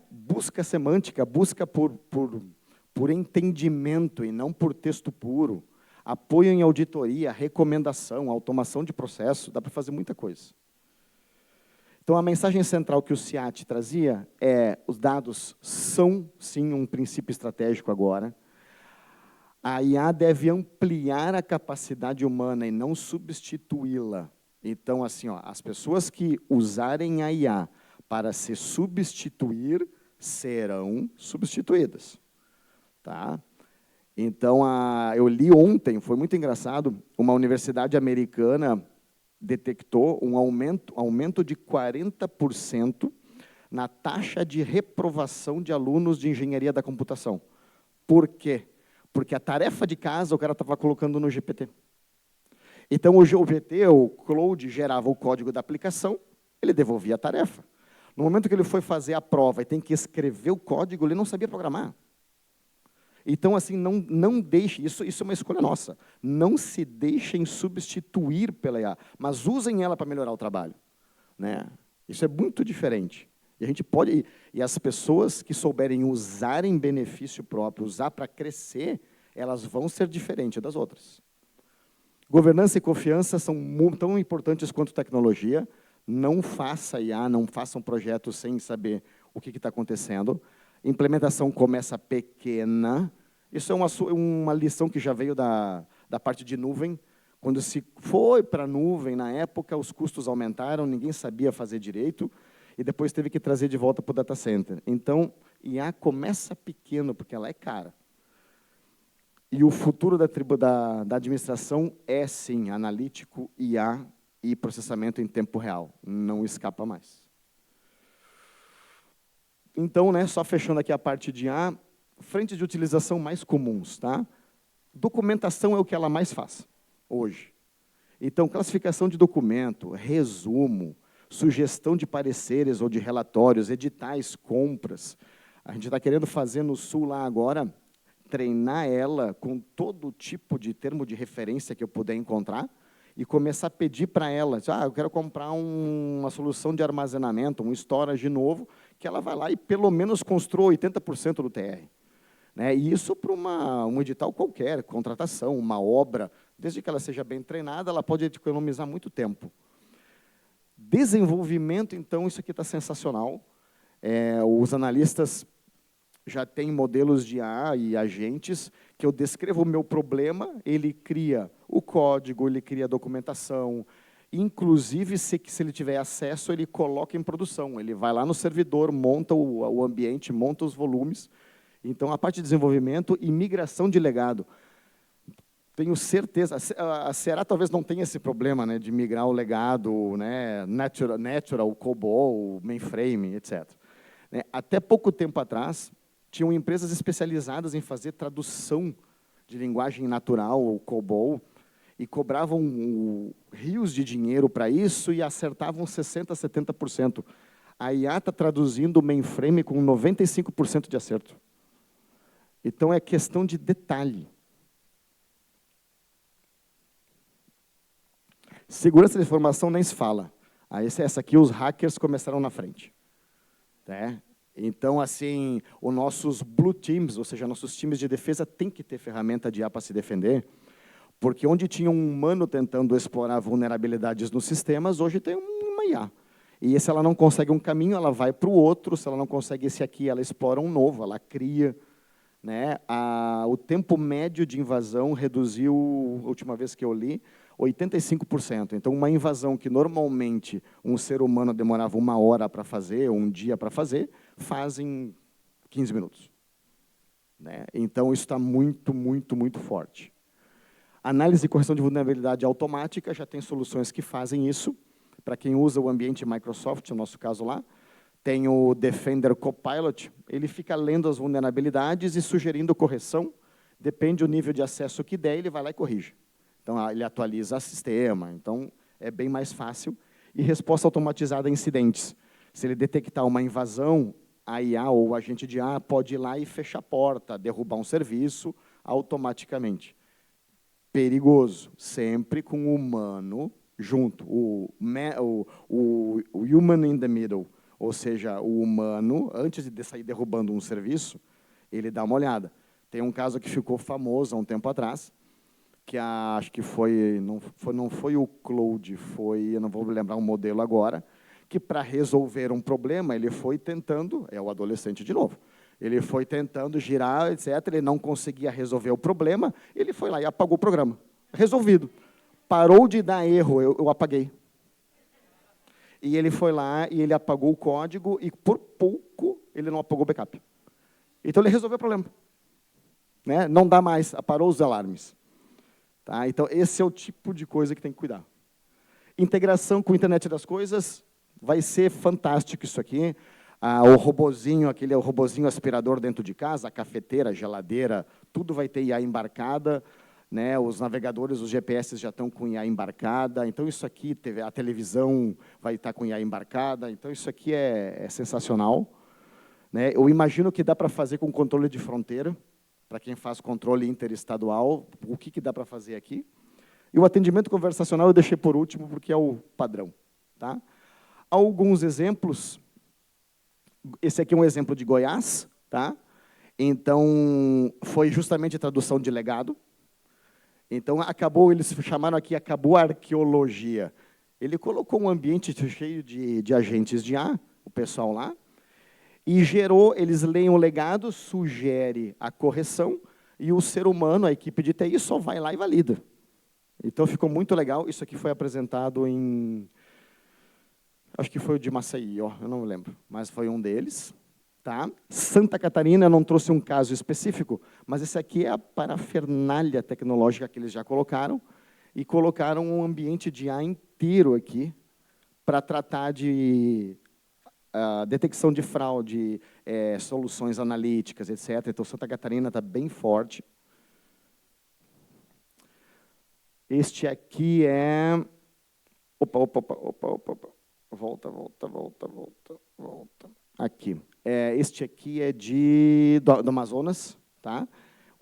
Busca semântica, busca por entendimento e não por texto puro. Apoio em auditoria, recomendação, automação de processo, dá para fazer muita coisa. Então, a mensagem central que o CIAT trazia os dados são, sim, um princípio estratégico agora. A IA deve ampliar a capacidade humana e não substituí-la. Então, assim, as pessoas que usarem a IA para se substituir serão substituídas. Tá? Então, eu li ontem, foi muito engraçado, uma universidade americana detectou um aumento de 40% na taxa de reprovação de alunos de engenharia da computação. Por quê? Porque a tarefa de casa o cara estava colocando no GPT. Então, o GPT, o Claude, gerava o código da aplicação, ele devolvia a tarefa. No momento que ele foi fazer a prova e tem que escrever o código, ele não sabia programar. Então, assim, não deixe, isso é uma escolha nossa, não se deixem substituir pela IA, mas usem ela para melhorar o trabalho. Né? Isso é muito diferente. E a gente pode, e as pessoas que souberem usar em benefício próprio, usar para crescer, elas vão ser diferentes das outras. Governança e confiança são tão importantes quanto tecnologia. Não faça IA, não faça um projeto sem saber o que está acontecendo. Implementação começa pequena. Isso é uma lição que já veio da parte de nuvem. Quando se foi para a nuvem, na época, os custos aumentaram, ninguém sabia fazer direito, e depois teve que trazer de volta para o data center. Então, IA começa pequeno, porque ela é cara. E o futuro da administração é, sim, analítico, IA e processamento em tempo real. Não escapa mais. Então, né, só fechando aqui a parte de IA, frentes de utilização mais comuns. Tá? Documentação é o que ela mais faz hoje. Então, classificação de documento, resumo, sugestão de pareceres ou de relatórios, editais, compras. A gente está querendo fazer no Sul lá agora, treinar ela com todo tipo de termo de referência que eu puder encontrar e começar a pedir para ela, eu quero comprar uma solução de armazenamento, um storage novo, que ela vai lá e pelo menos construa 80% do TR. Né? E isso para um edital qualquer, contratação, uma obra, desde que ela seja bem treinada, ela pode economizar muito tempo. Desenvolvimento, então, isso aqui está sensacional. Os analistas já têm modelos de IA e agentes que eu descrevo o meu problema, ele cria o código, ele cria a documentação, inclusive, se ele tiver acesso, ele coloca em produção. Ele vai lá no servidor, monta o ambiente, monta os volumes. Então, a parte de desenvolvimento e migração de legado. Tenho certeza, a Ceará talvez não tenha esse problema, né, de migrar o legado, né, Natural, COBOL, Mainframe, etc. Né, até pouco tempo atrás, tinham empresas especializadas em fazer tradução de linguagem natural, ou COBOL, e cobravam rios de dinheiro para isso e acertavam 60%, 70%. A IA está traduzindo o mainframe com 95% de acerto. Então, é questão de detalhe. Segurança da informação nem se fala. Essa aqui, os hackers começaram na frente. Né? Então, assim, os nossos blue teams, ou seja, nossos times de defesa, têm que ter ferramenta de IA para se defender, porque onde tinha um humano tentando explorar vulnerabilidades nos sistemas, hoje tem uma IA. E se ela não consegue um caminho, ela vai para o outro, se ela não consegue esse aqui, ela explora um novo, ela cria. Né? O tempo médio de invasão reduziu, a última vez que eu li, 85%. Então, uma invasão que normalmente um ser humano demorava 1 hora para fazer, ou 1 dia para fazer, faz em 15 minutos. Né? Então, isso está muito, muito, muito forte. Análise e correção de vulnerabilidade automática, já tem soluções que fazem isso. Para quem usa o ambiente Microsoft, no nosso caso lá, tem o Defender Copilot, ele fica lendo as vulnerabilidades e sugerindo correção, depende do nível de acesso que der, ele vai lá e corrige. Então, ele atualiza o sistema, então é bem mais fácil. E resposta automatizada a incidentes. Se ele detectar uma invasão, a IA ou o agente de IA pode ir lá e fechar a porta, derrubar um serviço automaticamente. Perigoso, sempre com o humano junto, o human in the middle, ou seja, o humano, antes de sair derrubando um serviço, ele dá uma olhada. Tem um caso que ficou famoso há um tempo atrás, que acho que não foi o Claude, eu não vou lembrar o modelo agora, que para resolver um problema, ele foi tentando, é o adolescente de novo, ele foi tentando girar, etc., ele não conseguia resolver o problema, ele foi lá e apagou o programa. Resolvido. Parou de dar erro, eu apaguei. E ele foi lá e ele apagou o código e, por pouco, ele não apagou o backup. Então, ele resolveu o problema. Né? Não dá mais, parou os alarmes. Tá? Então, esse é o tipo de coisa que tem que cuidar. Integração com a internet das coisas, vai ser fantástico isso aqui. O robozinho, aquele robozinho aspirador dentro de casa, a cafeteira, a geladeira, tudo vai ter IA embarcada, né? Os navegadores, os GPS já estão com IA embarcada. Então, isso aqui, a televisão vai estar com IA embarcada. Então, isso aqui é sensacional, né? Eu imagino que dá para fazer com controle de fronteira, para quem faz controle interestadual, o que dá para fazer aqui. E o atendimento conversacional eu deixei por último, porque é o padrão. Tá? Alguns exemplos. Esse aqui é um exemplo de Goiás. Tá? Então, foi justamente tradução de legado. Então, eles chamaram aqui, acabou a arqueologia. Ele colocou um ambiente cheio de agentes de IA, o pessoal lá, e gerou, eles leem o legado, sugere a correção, e o ser humano, a equipe de TI, só vai lá e valida. Então, ficou muito legal. Isso aqui foi apresentado em... Acho que foi o de Maceió, eu não lembro, mas foi um deles. Tá? Santa Catarina, eu não trouxe um caso específico, mas esse aqui é a parafernália tecnológica que eles já colocaram, e colocaram um ambiente de IA inteiro aqui, para tratar de detecção de fraude, soluções analíticas, etc. Então, Santa Catarina está bem forte. Este aqui é... Opa. Volta. Aqui. Este aqui é do Amazonas. Tá?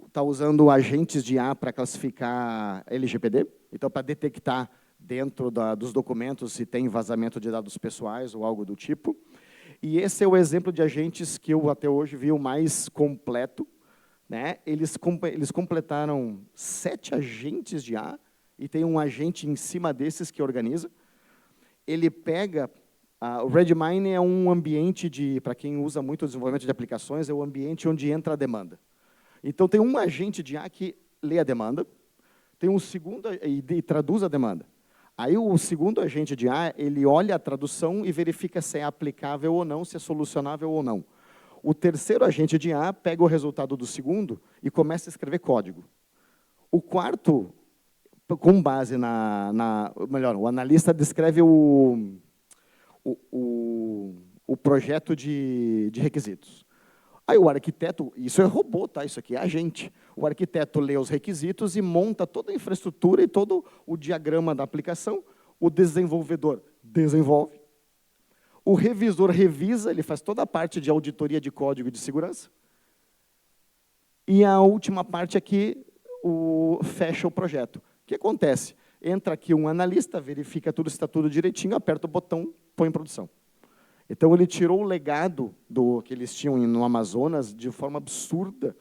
Está usando agentes de IA para classificar LGPD. Então, para detectar dentro dos documentos se tem vazamento de dados pessoais ou algo do tipo. E esse é o exemplo de agentes que eu até hoje vi o mais completo. Né? Eles completaram 7 agentes de IA, e tem um agente em cima desses que organiza. Ele pega... o Redmine é um ambiente para quem usa muito o desenvolvimento de aplicações, é o ambiente onde entra a demanda. Então, tem um agente de IA que lê a demanda, tem um segundo e traduz a demanda. Aí, o segundo agente de IA, ele olha a tradução e verifica se é aplicável ou não, se é solucionável ou não. O terceiro agente de IA pega o resultado do segundo e começa a escrever código. O quarto... com base melhor, o analista descreve o projeto de requisitos. Aí o arquiteto, isso é robô, tá? Isso aqui é agente. O arquiteto lê os requisitos e monta toda a infraestrutura e todo o diagrama da aplicação. O desenvolvedor desenvolve. O revisor revisa, ele faz toda a parte de auditoria de código de segurança. E a última parte aqui, fecha o projeto. O que acontece? Entra aqui um analista, verifica tudo, se está tudo direitinho, aperta o botão, põe em produção. Então, ele tirou o legado que eles tinham no Amazonas de forma absurda,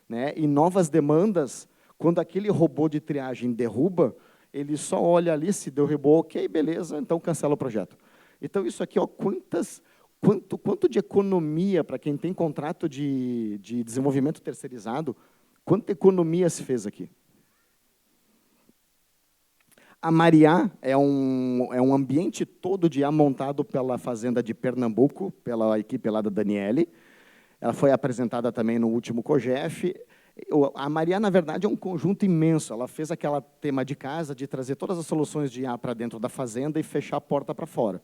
né? E novas demandas, quando aquele robô de triagem derruba, ele só olha ali, se derrubou, ok, beleza, então cancela o projeto. Então, isso aqui, ó, quanto de economia para quem tem contrato de desenvolvimento terceirizado, quanta economia se fez aqui? A Mariá é um ambiente todo de IA montado pela Fazenda de Pernambuco, pela equipe lá da Daniele. Ela foi apresentada também no último COGEF. A Mariá, na verdade, é um conjunto imenso. Ela fez aquela tema de casa de trazer todas as soluções de IA para dentro da fazenda e fechar a porta para fora.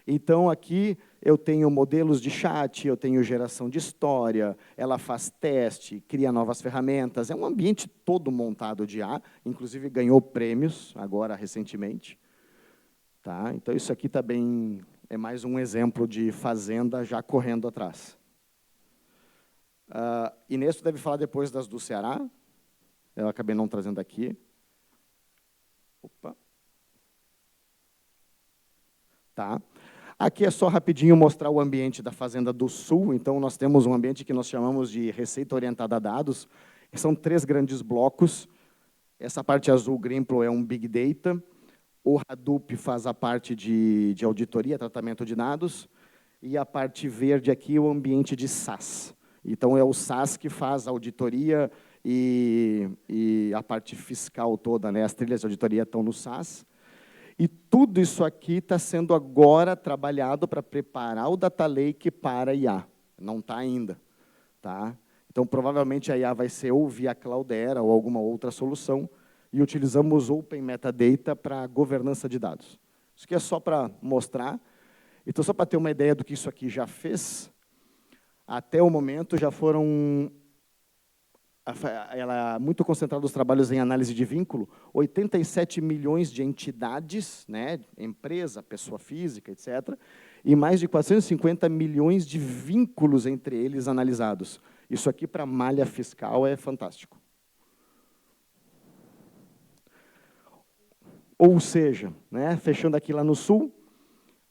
Então, aqui eu tenho modelos de chat, eu tenho geração de história, ela faz teste, cria novas ferramentas. É um ambiente todo montado de IA, inclusive ganhou prêmios agora recentemente. Tá? Então, isso aqui também é mais um exemplo de fazenda já correndo atrás. Inês deve falar depois das do Ceará. Eu acabei não trazendo aqui. Opa. Tá. Aqui é só rapidinho mostrar o ambiente da Fazenda do Sul. Então, nós temos um ambiente que nós chamamos de receita orientada a dados. São 3 grandes blocos. Essa parte azul, Grimplo, é um Big Data. O Hadoop faz a parte de auditoria, tratamento de dados. E a parte verde aqui, o ambiente de SaaS. Então, é o SaaS que faz a auditoria e a parte fiscal toda, né? As trilhas de auditoria estão no SaaS. E tudo isso aqui está sendo agora trabalhado para preparar o Data Lake para a IA. Não está ainda. Tá? Então, provavelmente, a IA vai ser ou via Cloudera ou alguma outra solução, e utilizamos Open Metadata para governança de dados. Isso aqui é só para mostrar. Então, só para ter uma ideia do que isso aqui já fez, até o momento já foram, muito concentrado os trabalhos em análise de vínculo, 87 milhões de entidades, né, empresa, pessoa física, etc., e mais de 450 milhões de vínculos entre eles analisados. Isso aqui, para a malha fiscal, é fantástico. Ou seja, né, fechando aqui lá no sul,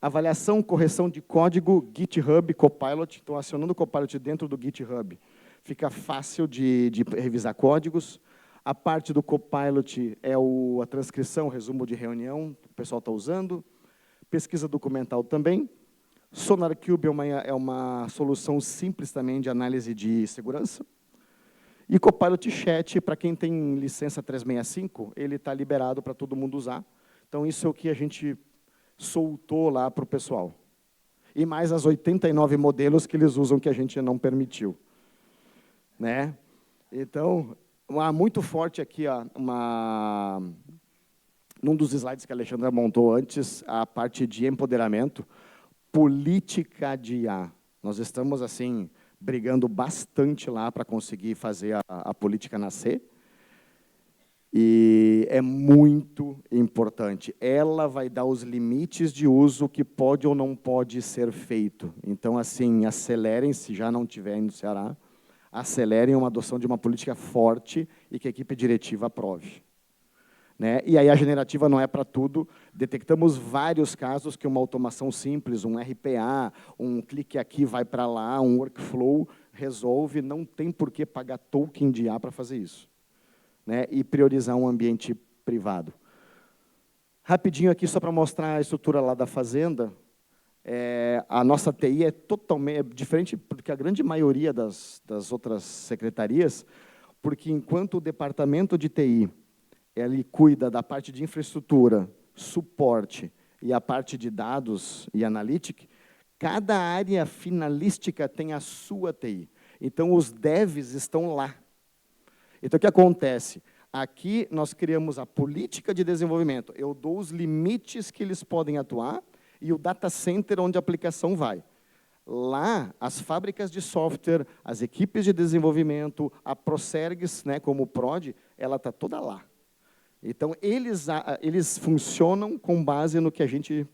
avaliação, correção de código, GitHub, Copilot. Então, acionando o Copilot dentro do GitHub, fica fácil de revisar códigos. A parte do Copilot é a transcrição, resumo de reunião, que o pessoal está usando. Pesquisa documental também. SonarQube é uma solução simples também de análise de segurança. E Copilot Chat, para quem tem licença 365, ele está liberado para todo mundo usar. Então, isso é o que a gente soltou lá para o pessoal. E mais as 89 modelos que eles usam que a gente não permitiu. Né? Então, muito forte aqui, ó, num dos slides que a Alexandra montou antes, a parte de empoderamento, política de IA. Nós estamos, assim, brigando bastante lá para conseguir fazer a política nascer. E é muito importante. Ela vai dar os limites de uso que pode ou não pode ser feito. Então, assim, acelerem, se já não tiver no Ceará, acelerem uma adoção de uma política forte e que a equipe diretiva aprove. Né? E aí a generativa não é para tudo. Detectamos vários casos que uma automação simples, um RPA, um clique aqui, vai para lá, um workflow, resolve, não tem por que pagar token de IA para fazer isso. Né? E priorizar um ambiente privado. Rapidinho aqui, só para mostrar a estrutura lá da fazenda. A nossa TI é totalmente diferente do que a grande maioria das outras secretarias, porque enquanto o departamento de TI ele cuida da parte de infraestrutura, suporte e a parte de dados e analytics, cada área finalística tem a sua TI. Então, os devs estão lá. Então, o que acontece? Aqui, nós criamos a política de desenvolvimento. Eu dou os limites que eles podem atuar e o data center onde a aplicação vai. Lá, as fábricas de software, as equipes de desenvolvimento, a Procergs, né, como o Prod, ela está toda lá. Então, eles funcionam com base no que a gente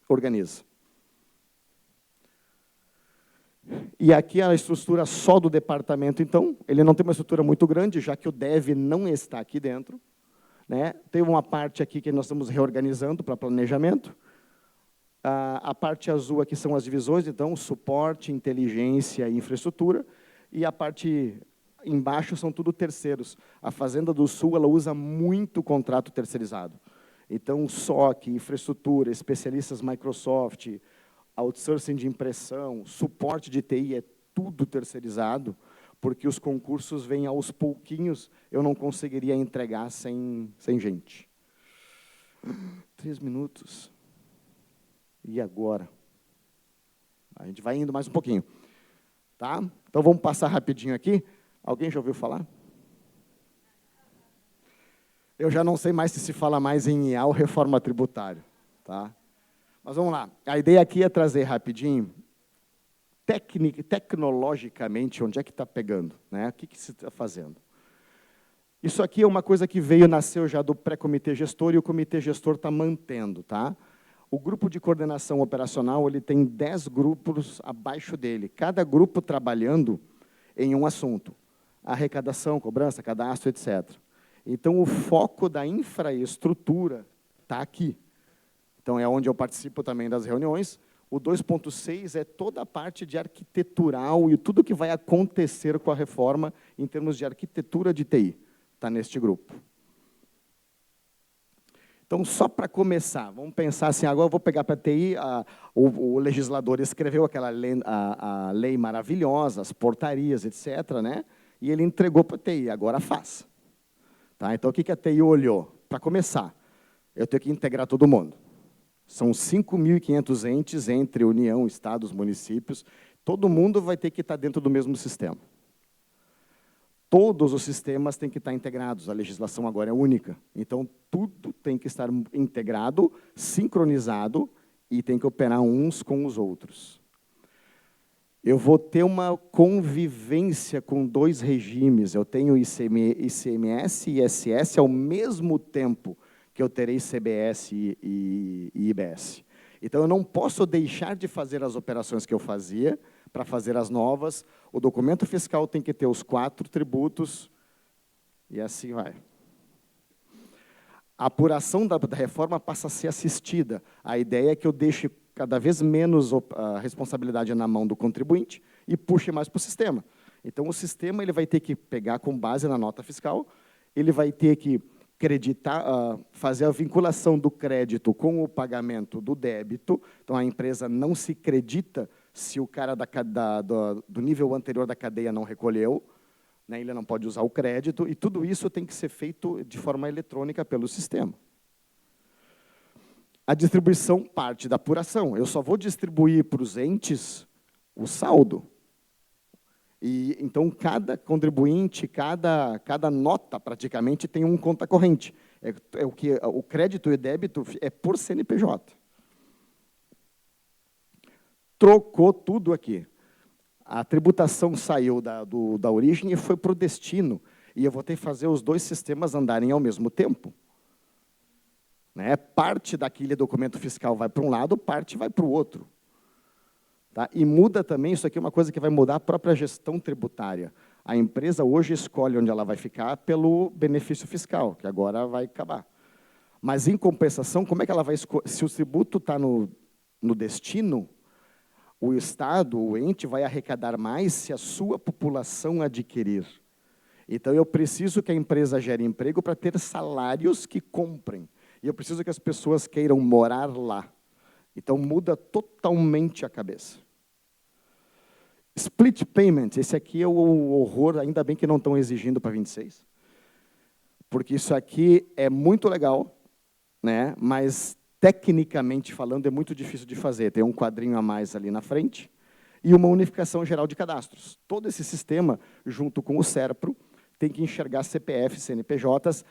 organiza. E aqui a estrutura só do departamento, então, ele não tem uma estrutura muito grande, já que o dev não está aqui dentro. Né? Tem uma parte aqui que nós estamos reorganizando para planejamento. A parte azul aqui são as divisões, então, suporte, inteligência e infraestrutura. E a parte embaixo são tudo terceiros. A Fazenda do Sul ela usa muito contrato terceirizado. Então, SOC, infraestrutura, especialistas Microsoft, outsourcing de impressão, suporte de TI, é tudo terceirizado, porque os concursos vêm aos pouquinhos, eu não conseguiria entregar sem gente. 3 minutos. E agora? A gente vai indo mais um pouquinho. Tá? Então, vamos passar rapidinho aqui. Alguém já ouviu falar? Eu já não sei mais se fala mais em IA ou reforma tributária. Tá? Mas vamos lá. A ideia aqui é trazer rapidinho, tecnologicamente, onde é que está pegando? Né? O que se está fazendo? Isso aqui é uma coisa que nasceu já do pré-comitê gestor e o comitê gestor está mantendo. Tá? O grupo de coordenação operacional ele tem 10 grupos abaixo dele, cada grupo trabalhando em um assunto. Arrecadação, cobrança, cadastro, etc. Então, o foco da infraestrutura está aqui. Então, é onde eu participo também das reuniões. O 2.6 é toda a parte de arquitetural e tudo que vai acontecer com a reforma em termos de arquitetura de TI. Está neste grupo. Então, só para começar, vamos pensar assim, agora eu vou pegar para a TI, o legislador escreveu aquela lei, a lei maravilhosa, as portarias, etc., né? E ele entregou para a TI, agora faz. Tá? Então, o que a TI olhou? Para começar, eu tenho que integrar todo mundo. São 5.500 entes entre União, Estados, municípios. Todo mundo vai ter que estar dentro do mesmo sistema. Todos os sistemas têm que estar integrados. A legislação agora é única. Então, tudo tem que estar integrado, sincronizado e tem que operar uns com os outros. Eu vou ter uma convivência com dois regimes. Eu tenho ICMS e ISS ao mesmo tempo que eu terei CBS e IBS. Então, eu não posso deixar de fazer as operações que eu fazia para fazer as novas. O documento fiscal tem que ter os 4 tributos, e assim vai. A apuração da reforma passa a ser assistida. A ideia é que eu deixe cada vez menos a responsabilidade na mão do contribuinte e puxe mais para o sistema. Então, o sistema ele vai ter que pegar com base na nota fiscal, ele vai ter que creditar, fazer a vinculação do crédito com o pagamento do débito. Então, a empresa não se credita se o cara do nível anterior da cadeia não recolheu, né, ele não pode usar o crédito, e tudo isso tem que ser feito de forma eletrônica pelo sistema. A distribuição parte da apuração. Eu só vou distribuir para os entes o saldo. E, então, cada contribuinte, cada nota, praticamente, tem um conta corrente. O crédito e débito é por CNPJ. Trocou tudo aqui. A tributação saiu da origem e foi para o destino. E eu vou ter que fazer os dois sistemas andarem ao mesmo tempo. Né? Parte daquele documento fiscal vai para um lado, parte vai para o outro. Tá? E muda também, isso aqui é uma coisa que vai mudar a própria gestão tributária. A empresa hoje escolhe onde ela vai ficar pelo benefício fiscal, que agora vai acabar. Mas, em compensação, como é que ela vai escolher? Se o tributo está no destino, o Estado, o ente, vai arrecadar mais se a sua população adquirir. Então, eu preciso que a empresa gere emprego para ter salários que comprem. E eu preciso que as pessoas queiram morar lá. Então, muda totalmente a cabeça. Split payment, esse aqui é o horror, ainda bem que não estão exigindo para 26. Porque isso aqui é muito legal, né? Mas, tecnicamente falando, é muito difícil de fazer. Tem um quadrinho a mais ali na frente e uma unificação geral de cadastros. Todo esse sistema, junto com o SERPRO, tem que enxergar CPF, CNPJs,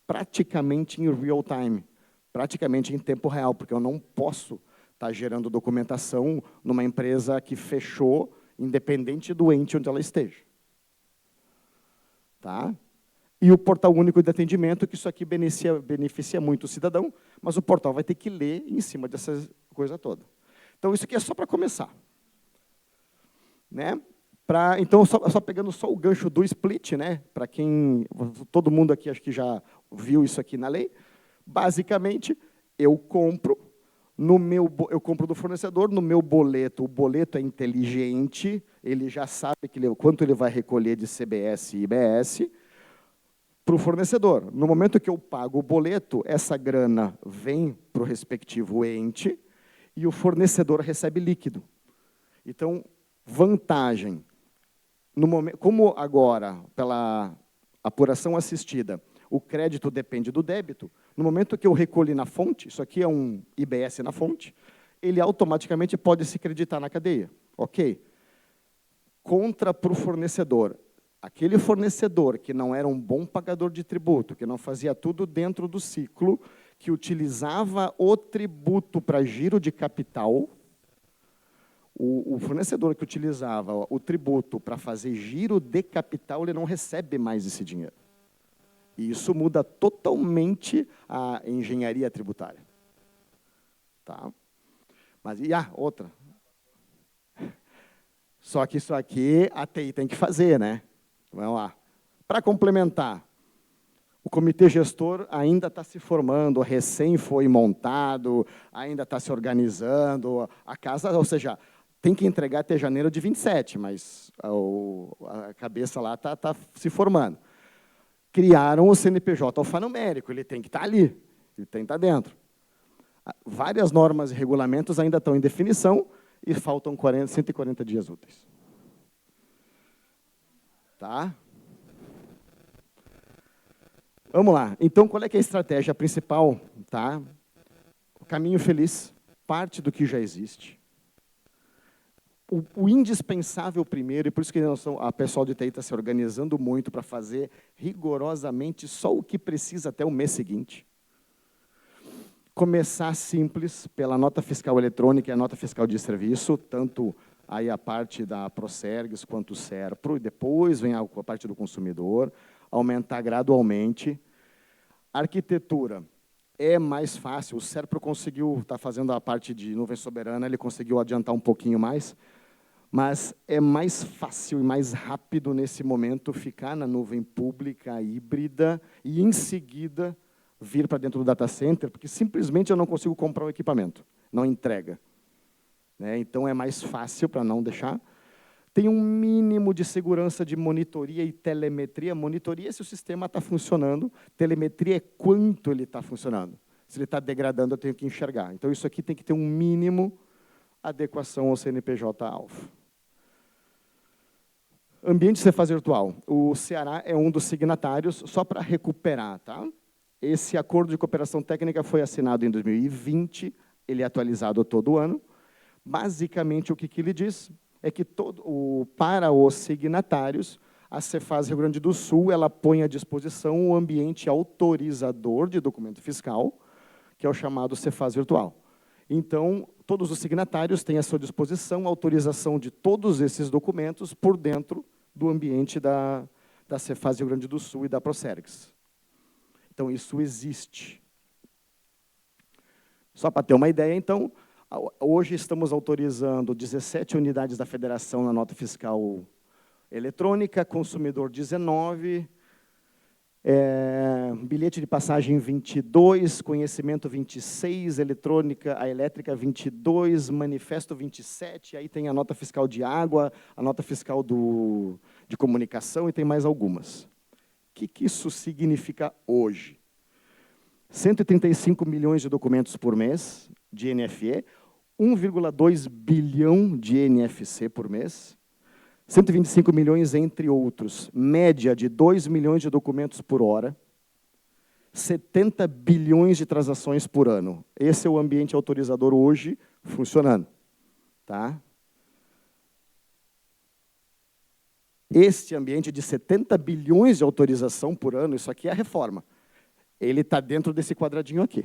praticamente em real time, praticamente em tempo real, porque eu não posso estar gerando documentação numa empresa que fechou, independente do ente onde ela esteja. Tá? E o portal único de atendimento, que isso aqui beneficia muito o cidadão, mas o portal vai ter que ler em cima dessa coisa toda. Então, isso aqui é só para começar. Né? Então, só pegando só o gancho do split, né? Para quem... Todo mundo aqui acho que já viu isso aqui na lei. Basicamente, eu compro do fornecedor, no meu boleto. O boleto é inteligente, ele já sabe quanto ele vai recolher de CBS e IBS para o fornecedor. No momento que eu pago o boleto, essa grana vem para o respectivo ente e o fornecedor recebe líquido. Então, vantagem. Como agora, pela apuração assistida, o crédito depende do débito, no momento que eu recolhi na fonte, isso aqui é um IBS na fonte, ele automaticamente pode se creditar na cadeia. Ok. Contra para o fornecedor. Aquele fornecedor que não era um bom pagador de tributo, que não fazia tudo dentro do ciclo, que utilizava o tributo para giro de capital, o fornecedor que utilizava o tributo para fazer giro de capital, ele não recebe mais esse dinheiro. E isso muda totalmente a engenharia tributária. Tá? Mas, outra. Só que isso aqui a TI tem que fazer, né? Vamos lá. Para complementar, o comitê gestor ainda está se formando, recém foi montado, ainda está se organizando, a casa, ou seja, tem que entregar até janeiro de 27, mas a cabeça lá está se formando. Criaram o CNPJ alfanumérico, ele tem que estar ali, ele tem que estar dentro. Várias normas e regulamentos ainda estão em definição e faltam 140 dias úteis. Tá? Vamos lá. Então, qual é que é a estratégia principal? Tá? O caminho feliz, parte do que já existe. O indispensável primeiro, e por isso que a pessoal de TI está se organizando muito para fazer rigorosamente só o que precisa até o mês seguinte. Começar simples, pela nota fiscal eletrônica e a nota fiscal de serviço, tanto aí a parte da Procergs quanto o SERPRO, e depois vem a parte do consumidor, aumentar gradualmente. Arquitetura é mais fácil, o SERPRO conseguiu, está fazendo a parte de nuvem soberana, ele conseguiu adiantar um pouquinho mais, mas é mais fácil e mais rápido nesse momento ficar na nuvem pública híbrida e, em seguida, vir para dentro do data center, porque simplesmente eu não consigo comprar o equipamento, não entrega. Né? Então, é mais fácil para não deixar. Tem um mínimo de segurança de monitoria e telemetria. Monitoria é se o sistema está funcionando, telemetria é quanto ele está funcionando. Se ele está degradando, eu tenho que enxergar. Então, isso aqui tem que ter um mínimo adequação ao CNPJ Alpha. Ambiente Cefaz virtual. O Ceará é um dos signatários, só para recuperar, tá? Esse acordo de cooperação técnica foi assinado em 2020, ele é atualizado todo ano. Basicamente, o que ele diz é que para os signatários, a Cefaz Rio Grande do Sul ela põe à disposição o ambiente autorizador de documento fiscal, que é o chamado Cefaz virtual. Então, todos os signatários têm à sua disposição a autorização de todos esses documentos por dentro do ambiente da Cefaz Rio Grande do Sul e da Procergs. Então, isso existe. Só para ter uma ideia, então, hoje estamos autorizando 17 unidades da federação na nota fiscal eletrônica, consumidor 19, bilhete de passagem 22, conhecimento 26, a elétrica 22, manifesto 27, aí tem a nota fiscal de água, a nota fiscal de comunicação e tem mais algumas. O que isso significa hoje? 135 milhões de documentos por mês de NFE, 1,2 bilhão de NFC por mês, 125 milhões entre outros, média de 2 milhões de documentos por hora, 70 bilhões de transações por ano. Esse é o ambiente autorizador hoje funcionando. Tá? Este ambiente de 70 bilhões de autorização por ano, isso aqui é a reforma. Ele está dentro desse quadradinho aqui.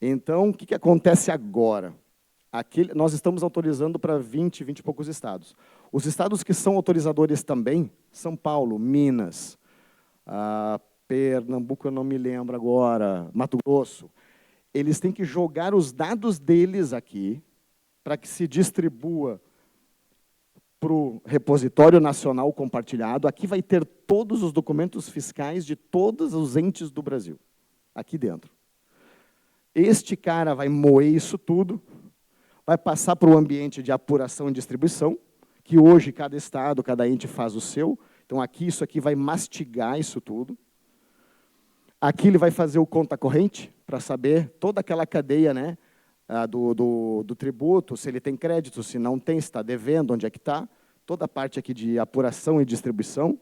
Então, o que acontece agora? Aqui, nós estamos autorizando para 20 e poucos estados. Os estados que são autorizadores também, São Paulo, Minas, Pernambuco, eu não me lembro agora, Mato Grosso, eles têm que jogar os dados deles aqui para que se distribua para o repositório nacional compartilhado. Aqui vai ter todos os documentos fiscais de todos os entes do Brasil, aqui dentro. Este cara vai moer isso tudo, vai passar para o ambiente de apuração e distribuição, que hoje cada estado, cada ente faz o seu. Então, aqui, isso aqui vai mastigar isso tudo. Aqui ele vai fazer o conta corrente, para saber toda aquela cadeia, né, do tributo, se ele tem crédito, se não tem, se está devendo, onde é que está. Toda a parte aqui de apuração e distribuição.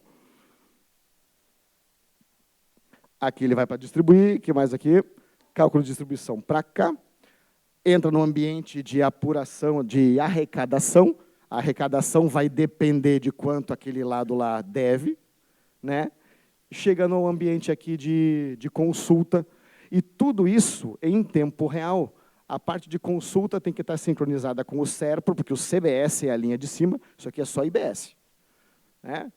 Aqui ele vai para distribuir, que mais aqui? Cálculo de distribuição para cá. Entra no ambiente de apuração, de arrecadação. A arrecadação vai depender de quanto aquele lado lá deve, né? Chega no ambiente aqui de consulta. E tudo isso em tempo real. A parte de consulta tem que estar sincronizada com o SERPRO, porque o CBS é a linha de cima, isso aqui é só IBS. Né?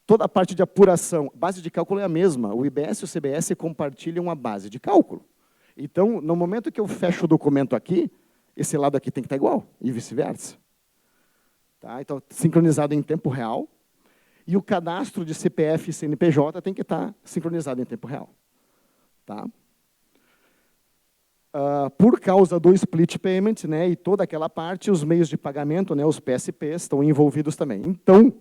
Toda a parte de apuração, base de cálculo é a mesma. O IBS e o CBS compartilham a base de cálculo. Então, no momento que eu fecho o documento aqui, esse lado aqui tem que estar igual, e vice-versa. Tá? Então, sincronizado em tempo real. E o cadastro de CPF e CNPJ tem que estar sincronizado em tempo real. Tá? Por causa do split payment, né, e toda aquela parte, os meios de pagamento, né, os PSPs, estão envolvidos também. Então,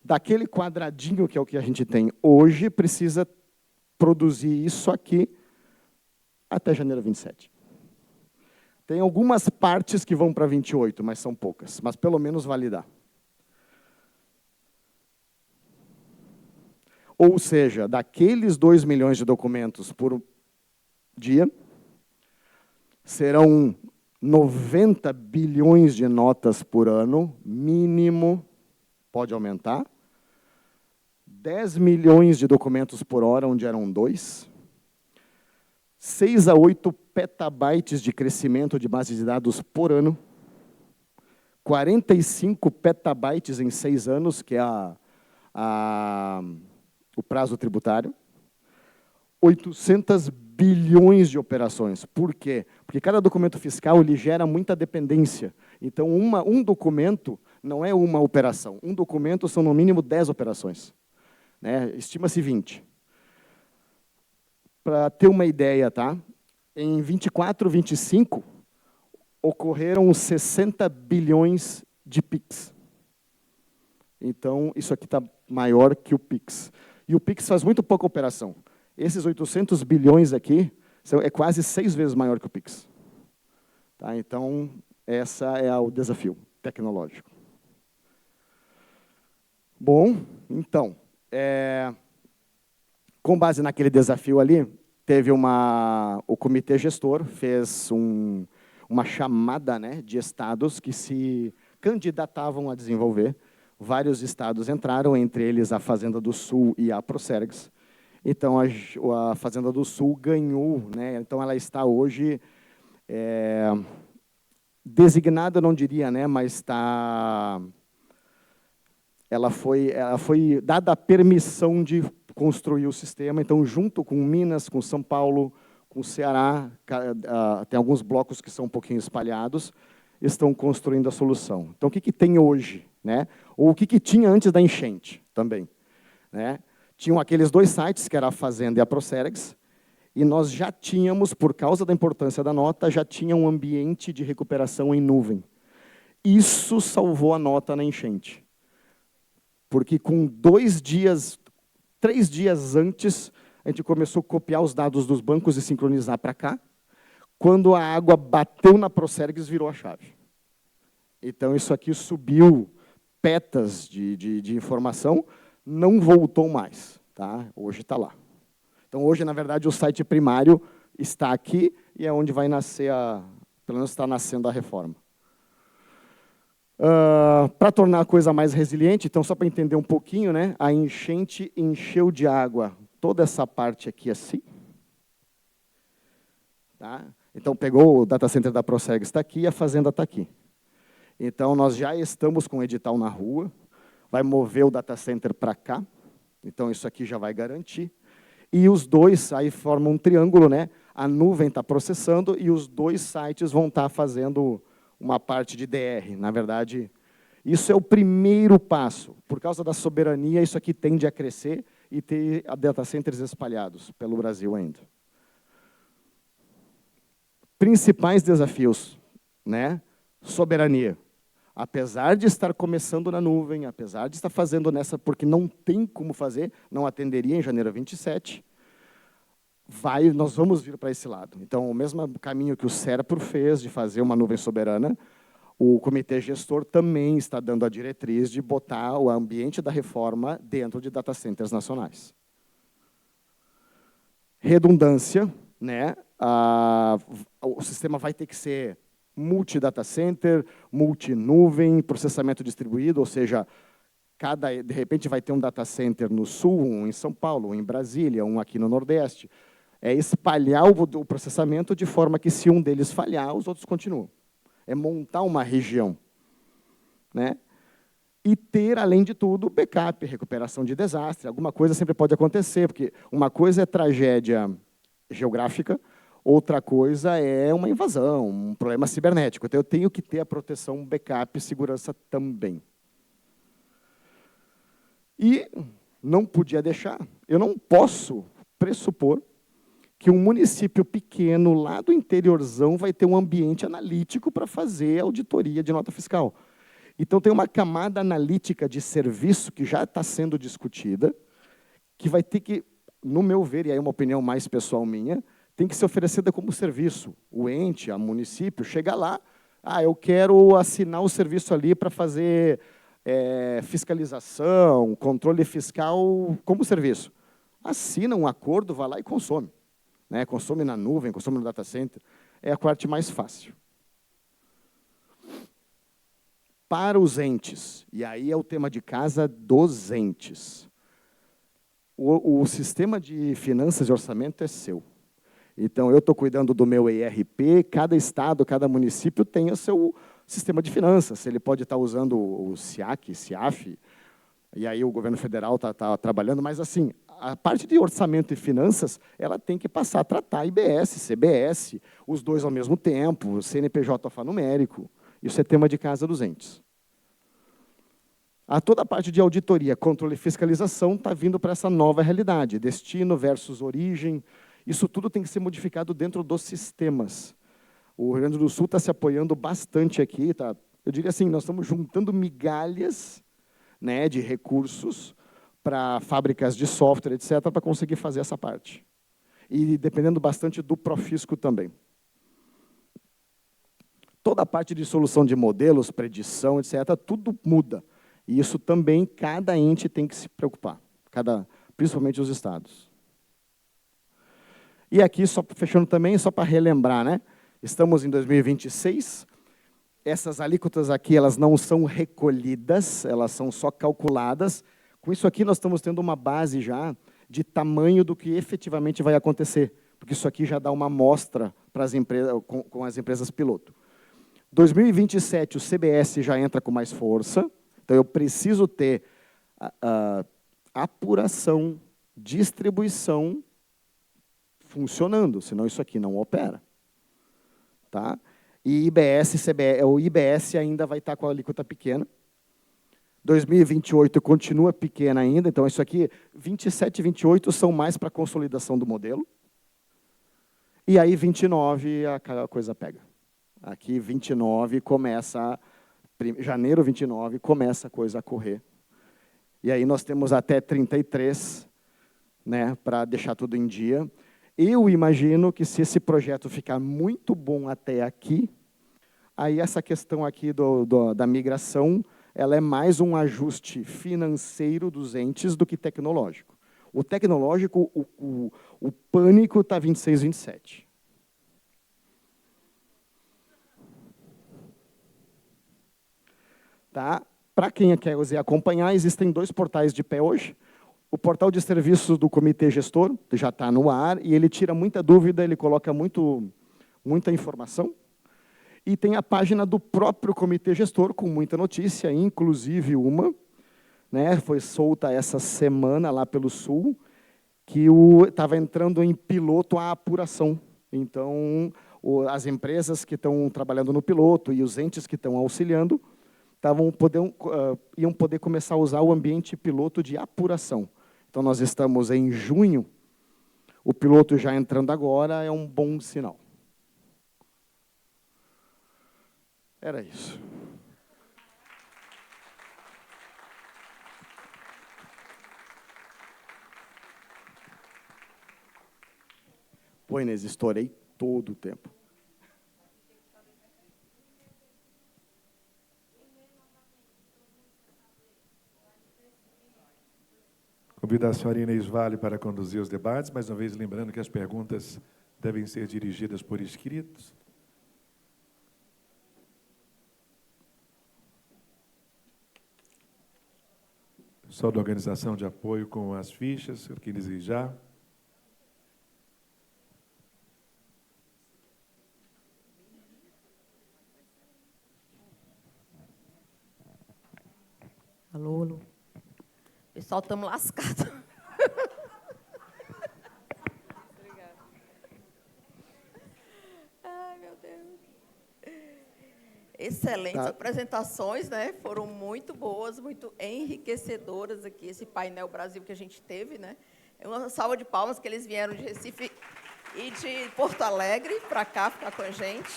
daquele quadradinho que é o que a gente tem hoje, precisa produzir isso aqui até janeiro 27. Tem algumas partes que vão para 28, mas são poucas. Mas pelo menos validar. Ou seja, daqueles 2 milhões de documentos por dia, serão 90 bilhões de notas por ano, mínimo, pode aumentar. 10 milhões de documentos por hora, onde eram 2. 6 a 8 petabytes de crescimento de base de dados por ano, 45 petabytes em 6 anos, que é o prazo tributário, 800 bilhões de operações. Por quê? Porque cada documento fiscal ele gera muita dependência. Então, um documento não é uma operação. Um documento são, no mínimo, 10 operações. Né? Estima-se 20. Para ter uma ideia, tá? Em 24, 25, ocorreram 60 bilhões de PIX. Então, isso aqui está maior que o PIX. E o PIX faz muito pouca operação. Esses 800 bilhões aqui é quase 6 vezes maior que o PIX. Tá? Então, esse é o desafio tecnológico. Bom, então, com base naquele desafio ali, teve o comitê gestor fez uma chamada, né, de estados que se candidatavam a desenvolver. Vários estados entraram, entre eles a Fazenda do Sul e a Procergs. Então, a Fazenda do Sul ganhou, né? Então, ela está hoje designada, não diria, né? Mas ela foi dada a permissão de construir o sistema. Então, junto com Minas, com São Paulo, com o Ceará, tem alguns blocos que são um pouquinho espalhados, estão construindo a solução. Então, o que tem hoje, né? Ou o que tinha antes da enchente também, né? Tinham aqueles 2 sites, que era a Fazenda e a Procergs, e nós já tínhamos, por causa da importância da nota, já tinha um ambiente de recuperação em nuvem. Isso salvou a nota na enchente. Porque com 2 dias, 3 dias antes, a gente começou a copiar os dados dos bancos e sincronizar para cá. Quando a água bateu na Procergs, virou a chave. Então, isso aqui subiu petas de informação, não voltou mais. Tá? Hoje está lá. Então, hoje, na verdade, o site primário está aqui e é onde vai nascer, pelo menos está nascendo a reforma. Para tornar a coisa mais resiliente, então, só para entender um pouquinho, né, a enchente encheu de água toda essa parte aqui assim. Tá? Então, pegou o data center da Procergs, está aqui, e a fazenda está aqui. Então, nós já estamos com o edital na rua, vai mover o data center para cá, então isso aqui já vai garantir. E os 2 aí formam um triângulo, né? A nuvem está processando e os 2 sites vão estar fazendo uma parte de DR. Na verdade, isso é o primeiro passo. Por causa da soberania, isso aqui tende a crescer e ter data centers espalhados pelo Brasil ainda. Principais desafios, né? Soberania. Apesar de estar começando na nuvem, apesar de estar fazendo nessa, porque não tem como fazer, não atenderia em janeiro 27, nós vamos vir para esse lado. Então, o mesmo caminho que o Serpro fez de fazer uma nuvem soberana, o comitê gestor também está dando a diretriz de botar o ambiente da reforma dentro de data centers nacionais. Redundância, né? O sistema vai ter que ser multi-data center, multi-nuvem, processamento distribuído, ou seja, de repente vai ter um data center no Sul, um em São Paulo, um em Brasília, um aqui no Nordeste. É espalhar o processamento de forma que, se um deles falhar, os outros continuam. É montar uma região. Né? E ter, além de tudo, backup, recuperação de desastre. Alguma coisa sempre pode acontecer, porque uma coisa é tragédia geográfica, outra coisa é uma invasão, um problema cibernético. Então, eu tenho que ter a proteção, backup e segurança também. E não podia deixar, eu não posso pressupor que um município pequeno, lá do interiorzão, vai ter um ambiente analítico para fazer auditoria de nota fiscal. Então, tem uma camada analítica de serviço que já está sendo discutida, que vai ter que, no meu ver, e aí é uma opinião mais pessoal minha, tem que ser oferecida como serviço. O ente, o município, chega lá, eu quero assinar o serviço ali para fazer fiscalização, controle fiscal como serviço. Assina um acordo, vai lá e consome. Né? Consome na nuvem, consome no data center. É a parte mais fácil. Para os entes, e aí é o tema de casa dos entes. O sistema de finanças e orçamento é seu. Então, eu estou cuidando do meu ERP, cada estado, cada município tem o seu sistema de finanças. Ele pode estar usando o SIAC, SIAF, e aí o governo federal está trabalhando, mas, assim, a parte de orçamento e finanças, ela tem que passar a tratar IBS, CBS, os dois ao mesmo tempo, CNPJ alfanumérico. Isso é tema de casa dos entes. Toda a parte de auditoria, controle e fiscalização está vindo para essa nova realidade, destino versus origem. Isso tudo tem que ser modificado dentro dos sistemas. O Rio Grande do Sul está se apoiando bastante aqui. Tá? Eu diria assim, nós estamos juntando migalhas, né, de recursos para fábricas de software, etc., para conseguir fazer essa parte. E dependendo bastante do Profisco também. Toda a parte de solução de modelos, predição, etc., tudo muda. E isso também cada ente tem que se preocupar, principalmente os estados. E aqui, só fechando também, só para relembrar, né? Estamos em 2026, essas alíquotas aqui elas não são recolhidas, elas são só calculadas. Com isso aqui, nós estamos tendo uma base já de tamanho do que efetivamente vai acontecer, porque isso aqui já dá uma amostra para as empresas, com as empresas piloto. 2027, o CBS já entra com mais força, então eu preciso ter apuração, distribuição funcionando, senão isso aqui não opera. Tá? E o IBS ainda vai estar com a alíquota pequena. 2028 continua pequena ainda, então isso aqui, 27 e 28 são mais para a consolidação do modelo. E aí, 29, a coisa pega. Aqui, 29, janeiro 29, começa a coisa a correr. E aí nós temos até 33, né, para deixar tudo em dia. Eu imagino que se esse projeto ficar muito bom até aqui, aí essa questão aqui da migração, ela é mais um ajuste financeiro dos entes do que tecnológico. O tecnológico, o pânico está 26, 27. Tá? Para quem quer acompanhar, existem 2 portais de pé hoje. O portal de serviços do Comitê Gestor já está no ar, e ele tira muita dúvida, ele coloca muita informação. E tem a página do próprio Comitê Gestor, com muita notícia, inclusive uma, né, foi solta essa semana lá pelo Sul, que estava entrando em piloto a apuração. Então, as empresas que estão trabalhando no piloto e os entes que estão auxiliando iam poder começar a usar o ambiente piloto de apuração. Então, nós estamos em junho, o piloto já entrando agora é um bom sinal. Era isso. Pô, Inês, estourei todo o tempo. Convido a senhora Inês Vale para conduzir os debates, mais uma vez lembrando que as perguntas devem ser dirigidas por escritos. Pessoal da organização de apoio com as fichas, quem desejar. Alô, alô. Pessoal, estamos lascados. Obrigada. Ai, meu Deus. Excelentes apresentações, né? Foram muito boas, muito enriquecedoras aqui, esse painel Brasil que a gente teve, né? Uma salva de palmas que eles vieram de Recife e de Porto Alegre para cá, ficar com a gente.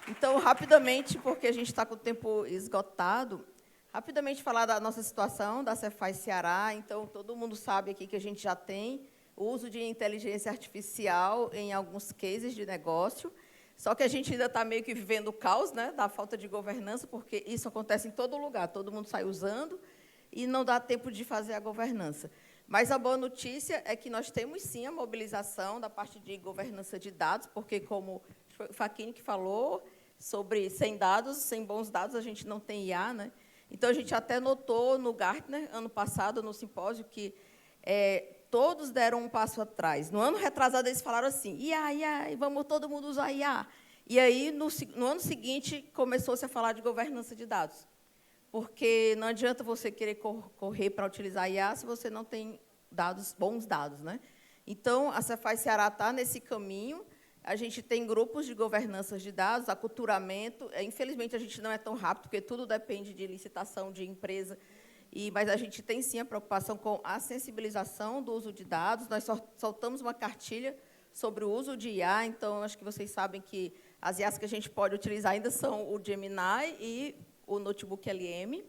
Então, rapidamente, porque a gente está com o tempo esgotado, rapidamente falar da nossa situação, da Cefaz Ceará. Então, todo mundo sabe aqui que a gente já tem o uso de inteligência artificial em alguns cases de negócio, só que a gente ainda está meio que vivendo o caos, né, da falta de governança, porque isso acontece em todo lugar, todo mundo sai usando e não dá tempo de fazer a governança. Mas a boa notícia é que nós temos, sim, a mobilização da parte de governança de dados, porque, como o Facchini que falou, sobre sem dados, sem bons dados, a gente não tem IA, né? Então, a gente até notou no Gartner, ano passado, no simpósio, que todos deram um passo atrás. No ano retrasado, eles falaram assim, IA, vamos todo mundo usar IA. E aí, no ano seguinte, começou-se a falar de governança de dados. Porque não adianta você querer correr para utilizar IA se você não tem bons dados, né? Então, a Cefaz Ceará está nesse caminho. A gente tem grupos de governança de dados, aculturamento. Infelizmente, a gente não é tão rápido, porque tudo depende de licitação de empresa. Mas a gente tem, sim, a preocupação com a sensibilização do uso de dados. Nós soltamos uma cartilha sobre o uso de IA. Então, acho que vocês sabem que as IAs que a gente pode utilizar ainda são o Gemini e o Notebook LM.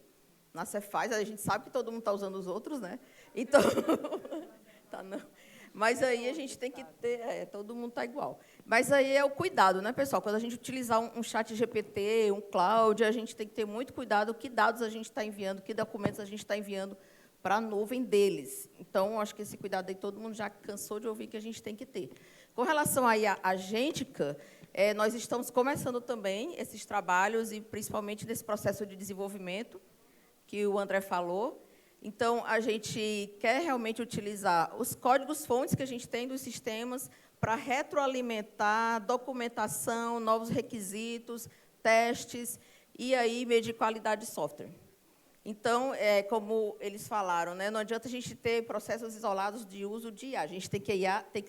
Na Cefaz, a gente sabe que todo mundo está usando os outros, né? Então, tá, não. Mas aí a gente tem que ter, todo mundo está igual. Mas aí é o cuidado, né, pessoal? Quando a gente utilizar um chat GPT, um cloud, a gente tem que ter muito cuidado que dados a gente está enviando, que documentos a gente está enviando para a nuvem deles. Então, acho que esse cuidado aí todo mundo já cansou de ouvir que a gente tem que ter. Com relação aí à agêntica, nós estamos começando também esses trabalhos, e principalmente nesse processo de desenvolvimento que o André falou. Então, a gente quer realmente utilizar os códigos-fontes que a gente tem dos sistemas para retroalimentar documentação, novos requisitos, testes, e aí medir qualidade de software. Então, como eles falaram, né, não adianta a gente ter processos isolados de uso de IA. A gente tem que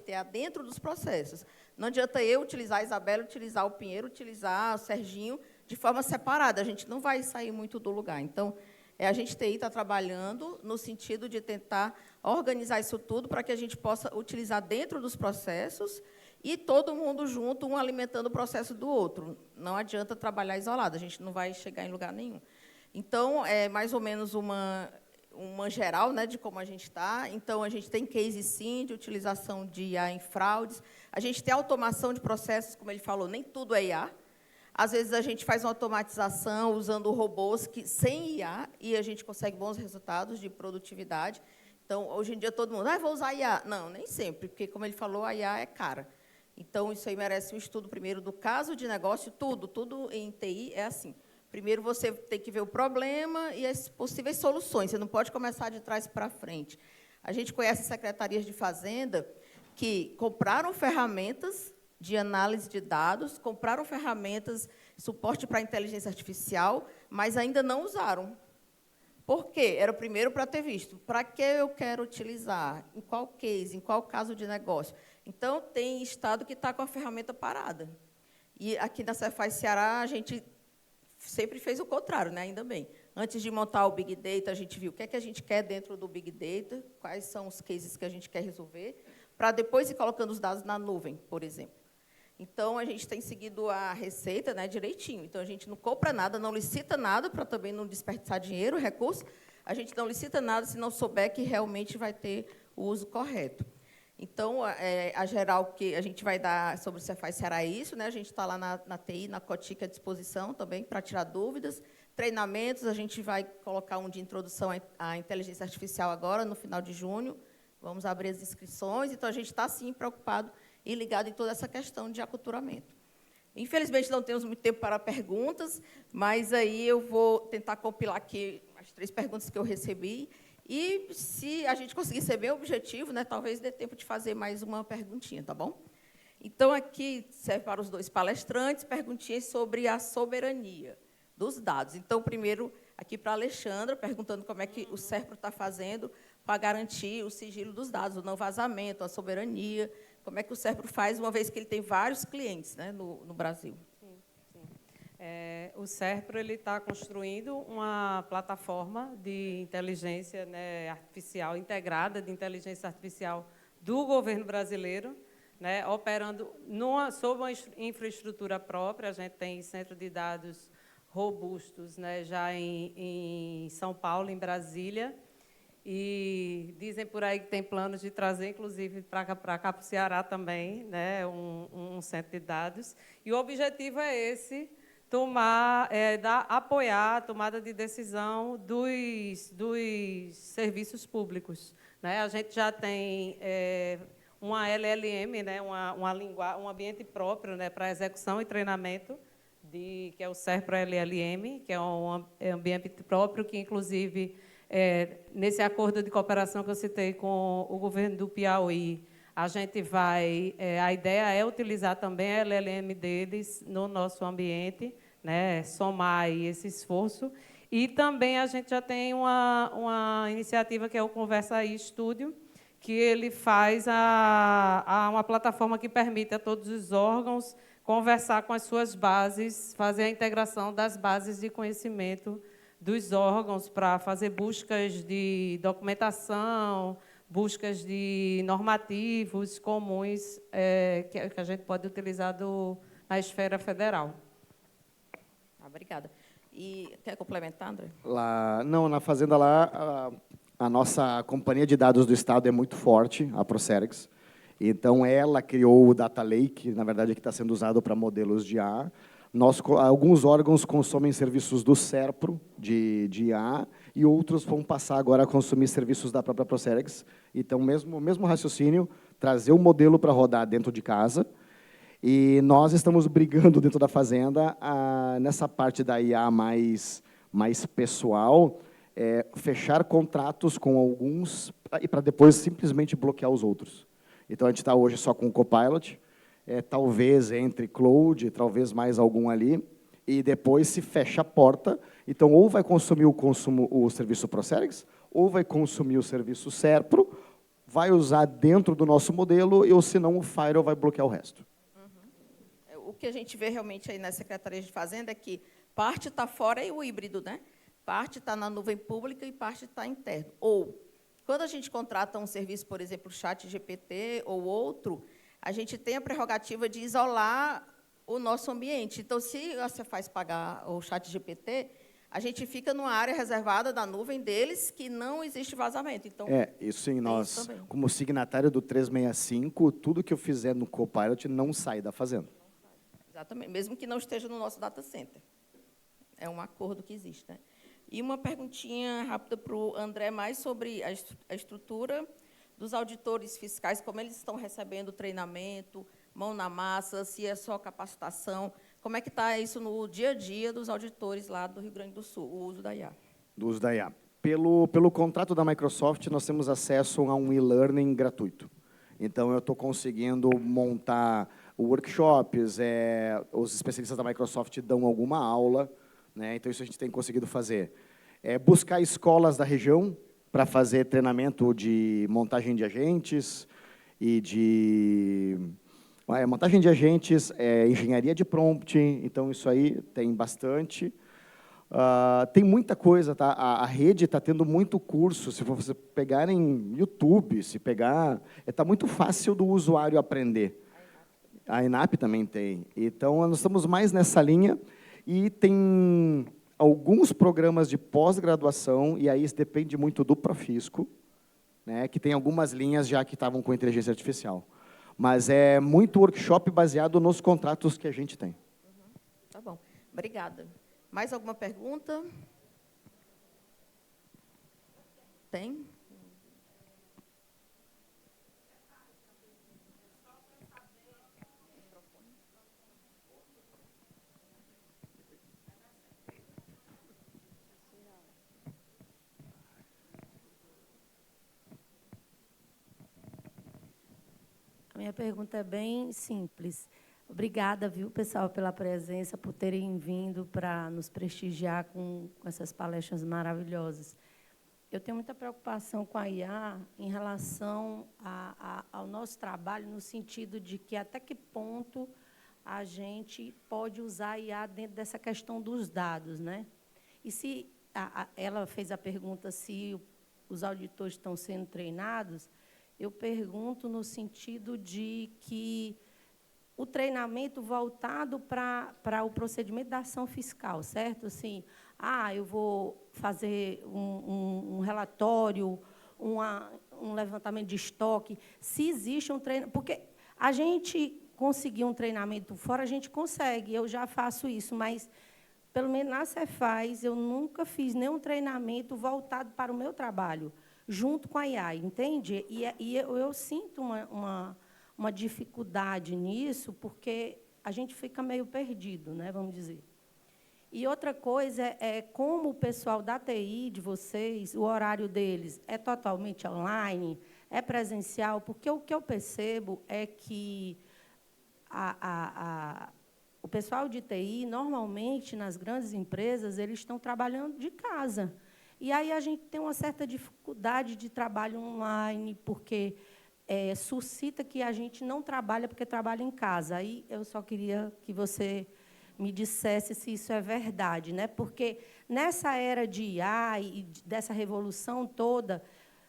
ter IA dentro dos processos. Não adianta eu utilizar a Isabela, utilizar o Pinheiro, utilizar o Serginho de forma separada. A gente não vai sair muito do lugar. Então, a gente TI está trabalhando no sentido de tentar organizar isso tudo para que a gente possa utilizar dentro dos processos e todo mundo junto, um alimentando o processo do outro. Não adianta trabalhar isolado, a gente não vai chegar em lugar nenhum. Então, é mais ou menos uma geral, né, de como a gente está. Então, a gente tem case, sim, de utilização de IA em fraudes. A gente tem automação de processos, como ele falou, nem tudo é IA. Às vezes, a gente faz uma automatização usando robôs sem IA e a gente consegue bons resultados de produtividade. Então, hoje em dia, todo mundo, vou usar IA. Não, nem sempre, porque, como ele falou, a IA é cara. Então, isso aí merece um estudo primeiro do caso de negócio, tudo em TI é assim. Primeiro, você tem que ver o problema e as possíveis soluções. Você não pode começar de trás para frente. A gente conhece secretarias de fazenda que compraram ferramentas de análise de dados, compraram ferramentas, suporte para inteligência artificial, mas ainda não usaram. Por quê? Era o primeiro para ter visto. Para que eu quero utilizar? Em qual case? Em qual caso de negócio? Então, tem estado que está com a ferramenta parada. E aqui na Cefaz Ceará, a gente sempre fez o contrário, né? Ainda bem. Antes de montar o Big Data, a gente viu o que é que a gente quer dentro do Big Data, quais são os cases que a gente quer resolver, para depois ir colocando os dados na nuvem, por exemplo. Então, a gente tem seguido a receita, né, direitinho. Então, a gente não compra nada, não licita nada, para também não desperdiçar dinheiro, recurso. A gente não licita nada se não souber que realmente vai ter o uso correto. Então, a geral que a gente vai dar sobre o Cefaz Ceará é isso, né? A gente está lá na TI, na Cotica, à disposição também para tirar dúvidas. Treinamentos, a gente vai colocar um de introdução à inteligência artificial agora, no final de junho. Vamos abrir as inscrições. Então, a gente está, sim, preocupado e ligado em toda essa questão de aculturamento. Infelizmente, não temos muito tempo para perguntas, mas aí eu vou tentar compilar aqui as 3 perguntas que eu recebi. E, se a gente conseguir ser bem objetivo, né, talvez dê tempo de fazer mais uma perguntinha, tá bom? Então, aqui serve para os 2 palestrantes, perguntinhas sobre a soberania dos dados. Então, primeiro, aqui para a Alexandra, perguntando como é que o SERPRO está fazendo para garantir o sigilo dos dados, o não vazamento, a soberania. Como é que o SERPRO faz, uma vez que ele tem vários clientes, né, no Brasil? Sim. O SERPRO está construindo uma plataforma de inteligência, né, artificial, integrada de inteligência artificial do governo brasileiro, né, operando sob uma infraestrutura própria. A gente tem centro de dados robustos, né, já em São Paulo, em Brasília, e dizem por aí que tem planos de trazer, inclusive, para cá, para o Ceará também, né, um centro de dados. E o objetivo é esse, apoiar a tomada de decisão dos serviços públicos, né? A gente já tem uma LLM, né, um ambiente próprio, né, para execução e treinamento, que é o SERPRO LLM, que é um ambiente próprio que, inclusive, nesse acordo de cooperação que eu citei com o governo do Piauí, a gente vai... a ideia é utilizar também a LLM deles no nosso ambiente, né, somar aí esse esforço. E também a gente já tem uma iniciativa que é o Conversa aí Estúdio, que ele faz uma plataforma que permite a todos os órgãos conversar com as suas bases, fazer a integração das bases de conhecimento dos órgãos para fazer buscas de documentação, buscas de normativos comuns que a gente pode utilizar na esfera federal. Obrigada. E quer complementar, André? Não, na Fazenda lá, a nossa companhia de dados do Estado é muito forte, a Procerex. Então, ela criou o Data Lake, que, na verdade, é que está sendo usado para modelos de IA. Alguns órgãos consomem serviços do SERPRO, de IA, e outros vão passar agora a consumir serviços da própria Procerex. Então, o mesmo raciocínio, trazer o modelo para rodar dentro de casa. E nós estamos brigando dentro da Fazenda, nessa parte da IA mais pessoal, fechar contratos com alguns e para depois simplesmente bloquear os outros. Então, a gente está hoje só com o Copilot, talvez entre Cloud, talvez mais algum ali, e depois se fecha a porta. Então, ou vai consumir o serviço Procerex, ou vai consumir o serviço SERPRO, vai usar dentro do nosso modelo, ou senão o Firewall vai bloquear o resto. O que a gente vê realmente aí na Secretaria de Fazenda é que parte está fora e o híbrido, né? Parte está na nuvem pública e parte está interno. Ou, quando a gente contrata um serviço, por exemplo, o ChatGPT ou outro, a gente tem a prerrogativa de isolar o nosso ambiente. Então, se você faz pagar o ChatGPT, a gente fica numa área reservada da nuvem deles que não existe vazamento. Então, isso sim, nós, como signatário do 365, tudo que eu fizer no Copilot não sai da Fazenda. Exatamente, mesmo que não esteja no nosso data center. É um acordo que existe, né? E uma perguntinha rápida para o André, mais sobre a estrutura dos auditores fiscais, como eles estão recebendo treinamento, mão na massa, se é só capacitação, como é que está isso no dia a dia dos auditores lá do Rio Grande do Sul, o uso da IA? Do uso da IA. Pelo contrato da Microsoft, nós temos acesso a um e-learning gratuito. Então, eu estou conseguindo montar workshops, os especialistas da Microsoft dão alguma aula, né? Então, isso a gente tem conseguido fazer. Buscar escolas da região para fazer treinamento de montagem de agentes e de... montagem de agentes, engenharia de prompt, então isso aí tem bastante. Tem muita coisa, tá? A rede está tendo muito curso, se você pegar em YouTube, está muito fácil do usuário aprender. A ENAP também tem. Então, nós estamos mais nessa linha e tem alguns programas de pós-graduação, e aí isso depende muito do Profisco, né, que tem algumas linhas já que estavam com inteligência artificial. Mas é muito workshop baseado nos contratos que a gente tem. Tá bom. Obrigada. Mais alguma pergunta? Tem? A minha pergunta é bem simples. Obrigada, viu, pessoal, pela presença, por terem vindo para nos prestigiar com essas palestras maravilhosas. Eu tenho muita preocupação com a IA em relação ao nosso trabalho, no sentido de que até que ponto a gente pode usar a IA dentro dessa questão dos dados, né? E se ela fez a pergunta se os auditores estão sendo treinados, eu pergunto no sentido de que o treinamento voltado para o procedimento da ação fiscal, certo? Assim, eu vou fazer um relatório, um levantamento de estoque. Se existe um treinamento... Porque a gente conseguir um treinamento fora, a gente consegue, eu já faço isso, mas, pelo menos na Cefaz, eu nunca fiz nenhum treinamento voltado para o meu trabalho, junto com a IA, entende? E eu sinto uma dificuldade nisso, porque a gente fica meio perdido, né, vamos dizer. E outra coisa é como o pessoal da TI de vocês, o horário deles é totalmente online, é presencial, porque o que eu percebo é que o pessoal de TI, normalmente, nas grandes empresas, eles estão trabalhando de casa. E aí a gente tem uma certa dificuldade de trabalho online, porque suscita que a gente não trabalha porque trabalha em casa. Aí eu só queria que você me dissesse se isso é verdade, né? Porque nessa era de IA e dessa revolução toda,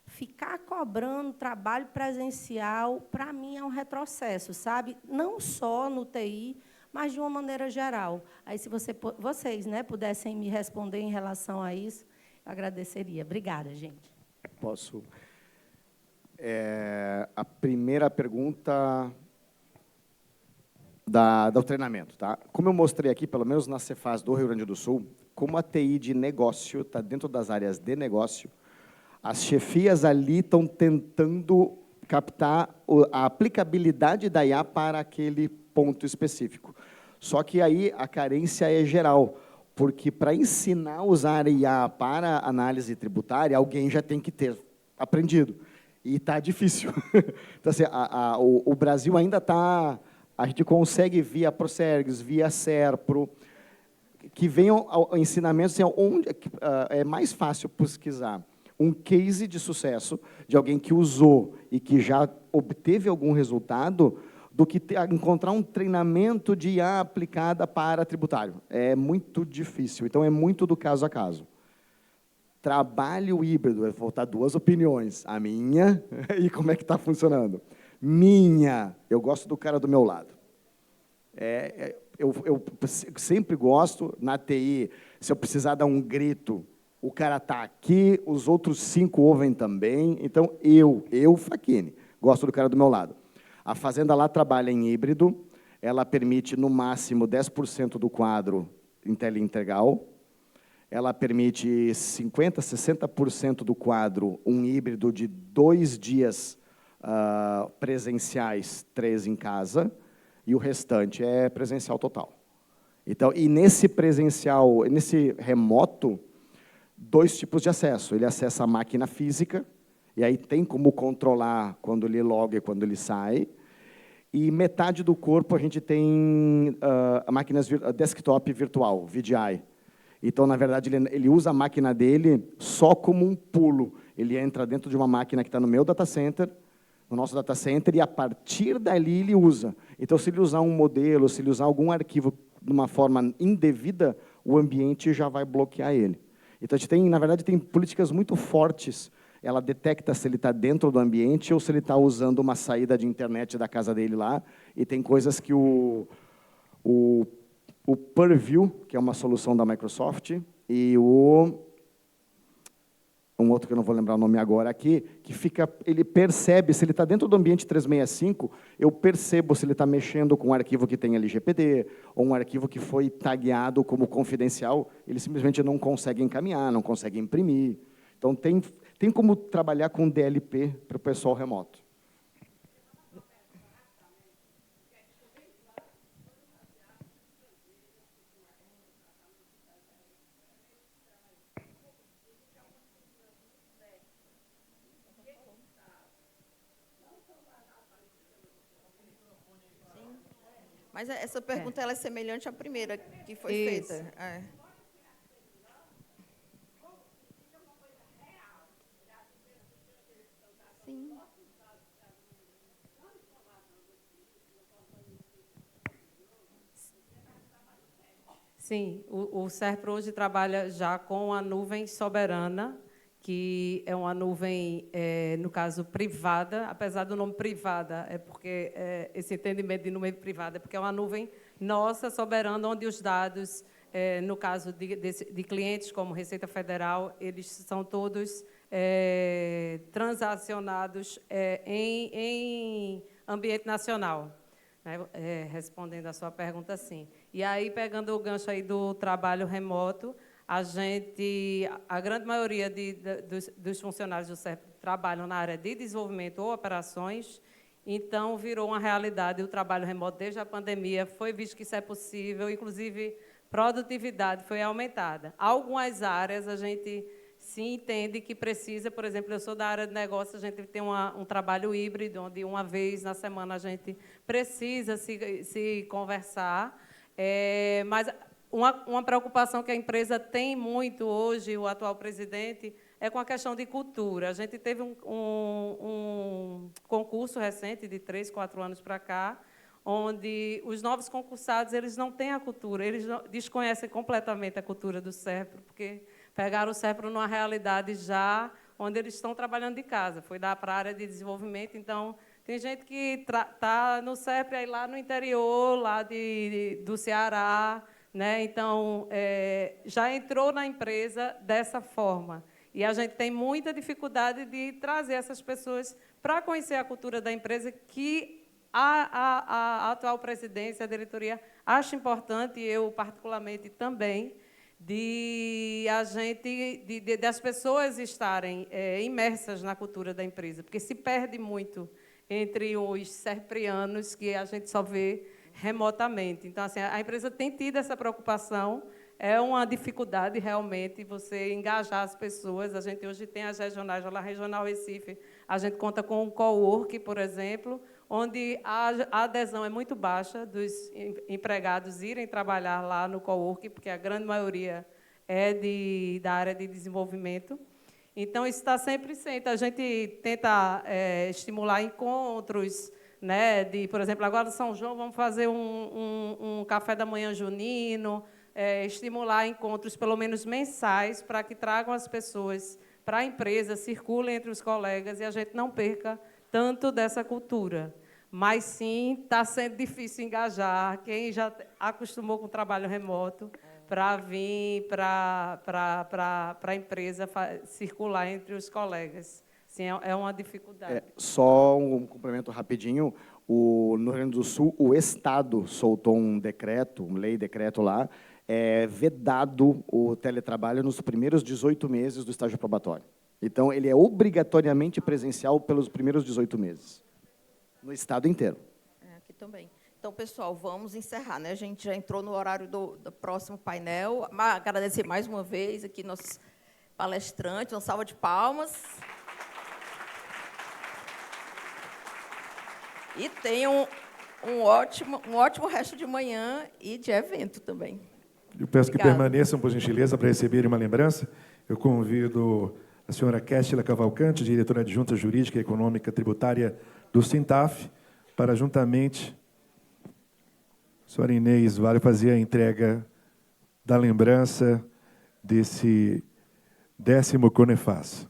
ficar cobrando trabalho presencial, para mim, é um retrocesso, sabe? Não só no TI, mas de uma maneira geral. Aí, se vocês, né, pudessem me responder em relação a isso, eu agradeceria. Obrigada, gente. Posso? A primeira pergunta do treinamento. Tá? Como eu mostrei aqui, pelo menos na Cefaz do Rio Grande do Sul, como a TI de negócio está dentro das áreas de negócio, as chefias ali estão tentando captar a aplicabilidade da IA para aquele ponto específico. Só que aí a carência é geral, porque para ensinar a usar IA para análise tributária, alguém já tem que ter aprendido. E está difícil. Então, assim, o Brasil ainda está... A gente consegue via Procergs, via Serpro, que venham ensinamentos assim, onde é mais fácil pesquisar um case de sucesso de alguém que usou e que já obteve algum resultado, do que encontrar um treinamento de IA aplicada para tributário. É muito difícil. Então, é muito do caso a caso. Trabalho híbrido, eu vou botar duas opiniões. A minha e como é que está funcionando. Minha, eu gosto do cara do meu lado. Eu sempre gosto, na TI, se eu precisar dar um grito, o cara está aqui, os outros 5 ouvem também. Então, eu, Facchini, gosto do cara do meu lado. A Fazenda lá trabalha em híbrido, ela permite, no máximo, 10% do quadro em tela integral, ela permite 50%, 60% do quadro, um híbrido de 2 dias presenciais, 3 em casa, e o restante é presencial total. Então, e nesse presencial, nesse remoto, 2 tipos de acesso. Ele acessa a máquina física, e aí tem como controlar quando ele loga e quando ele sai. E metade do corpo a gente tem máquinas desktop virtual, VDI. Então, na verdade, ele usa a máquina dele só como um pulo. Ele entra dentro de uma máquina que está no meu data center, no nosso data center, e a partir dali ele usa. Então, se ele usar um modelo, se ele usar algum arquivo de uma forma indevida, o ambiente já vai bloquear ele. Então, a gente tem, na verdade, tem políticas muito fortes. Ela detecta se ele está dentro do ambiente ou se ele está usando uma saída de internet da casa dele lá. E tem coisas que o Purview, que é uma solução da Microsoft, e um outro que eu não vou lembrar o nome agora aqui, que ele percebe, se ele está dentro do ambiente 365, eu percebo se ele está mexendo com um arquivo que tem LGPD, ou um arquivo que foi tagueado como confidencial, ele simplesmente não consegue encaminhar, não consegue imprimir. Então, tem como trabalhar com DLP para o pessoal remoto. Mas essa pergunta ela é semelhante à primeira que foi feita. Sim. Sim, o Serpro hoje trabalha já com a nuvem soberana, que é uma nuvem, no caso, privada, apesar do nome privada, é porque esse entendimento de nuvem privada, é porque é uma nuvem nossa, soberana, onde os dados, no caso de clientes como Receita Federal, eles são todos transacionados em ambiente nacional. Respondendo a sua pergunta, sim. E aí, pegando o gancho aí do trabalho remoto, a grande maioria dos funcionários do CERP trabalham na área de desenvolvimento ou operações, então virou uma realidade o trabalho remoto desde a pandemia, foi visto que isso é possível, inclusive produtividade foi aumentada. Algumas áreas a gente se entende que precisa, por exemplo, eu sou da área de negócio, a gente tem um trabalho híbrido, onde uma vez na semana a gente precisa se conversar, mas uma preocupação que a empresa tem muito hoje, o atual presidente, é com a questão de cultura. A gente teve um concurso recente, de 3, 4 anos para cá, onde os novos concursados eles não têm a cultura, eles desconhecem completamente a cultura do SERPRO, porque pegaram o SERPRO numa realidade já onde eles estão trabalhando de casa, foi dar para a área de desenvolvimento. Então, tem gente que está no SERPRO aí lá no interior, lá do Ceará, né? Então, já entrou na empresa dessa forma. E a gente tem muita dificuldade de trazer essas pessoas para conhecer a cultura da empresa, que a atual presidência, a diretoria, acha importante, eu particularmente também, das pessoas estarem imersas na cultura da empresa, porque se perde muito entre os serprianos, que a gente só vê remotamente. Então, assim, a empresa tem tido essa preocupação, é uma dificuldade, realmente, você engajar as pessoas. A gente hoje tem as regionais, a Regional Recife, a gente conta com o cowork, por exemplo, onde a adesão é muito baixa dos empregados irem trabalhar lá no cowork, porque a grande maioria é da área de desenvolvimento. Então, isso está sempre sendo. A gente tenta estimular encontros, né, por exemplo, agora no São João vamos fazer um café da manhã junino, estimular encontros, pelo menos mensais, para que tragam as pessoas para a empresa, circulem entre os colegas e a gente não perca tanto dessa cultura. Mas, sim, está sendo difícil engajar quem já acostumou com o trabalho remoto para vir para a empresa circular entre os colegas. Sim, é uma dificuldade. Só um complemento rapidinho. No Rio Grande do Sul, o Estado soltou um decreto, decreto lá, vedado o teletrabalho nos primeiros 18 meses do estágio probatório. Então, ele é obrigatoriamente presencial pelos primeiros 18 meses. No estado inteiro. Aqui também. Então, pessoal, vamos encerrar, né? A gente já entrou no horário do próximo painel. Agradecer mais uma vez aqui nossos palestrantes, uma salva de palmas. E tenham um ótimo resto de manhã e de evento também. Eu peço Obrigada. que permaneçam, por gentileza, para receberem uma lembrança. Eu convido a senhora Késtila Cavalcante, diretora adjunta jurídica e econômica tributária do Sintaf, para, juntamente, a senhora Inês Vale, fazer a entrega da lembrança desse 10º Conefaz.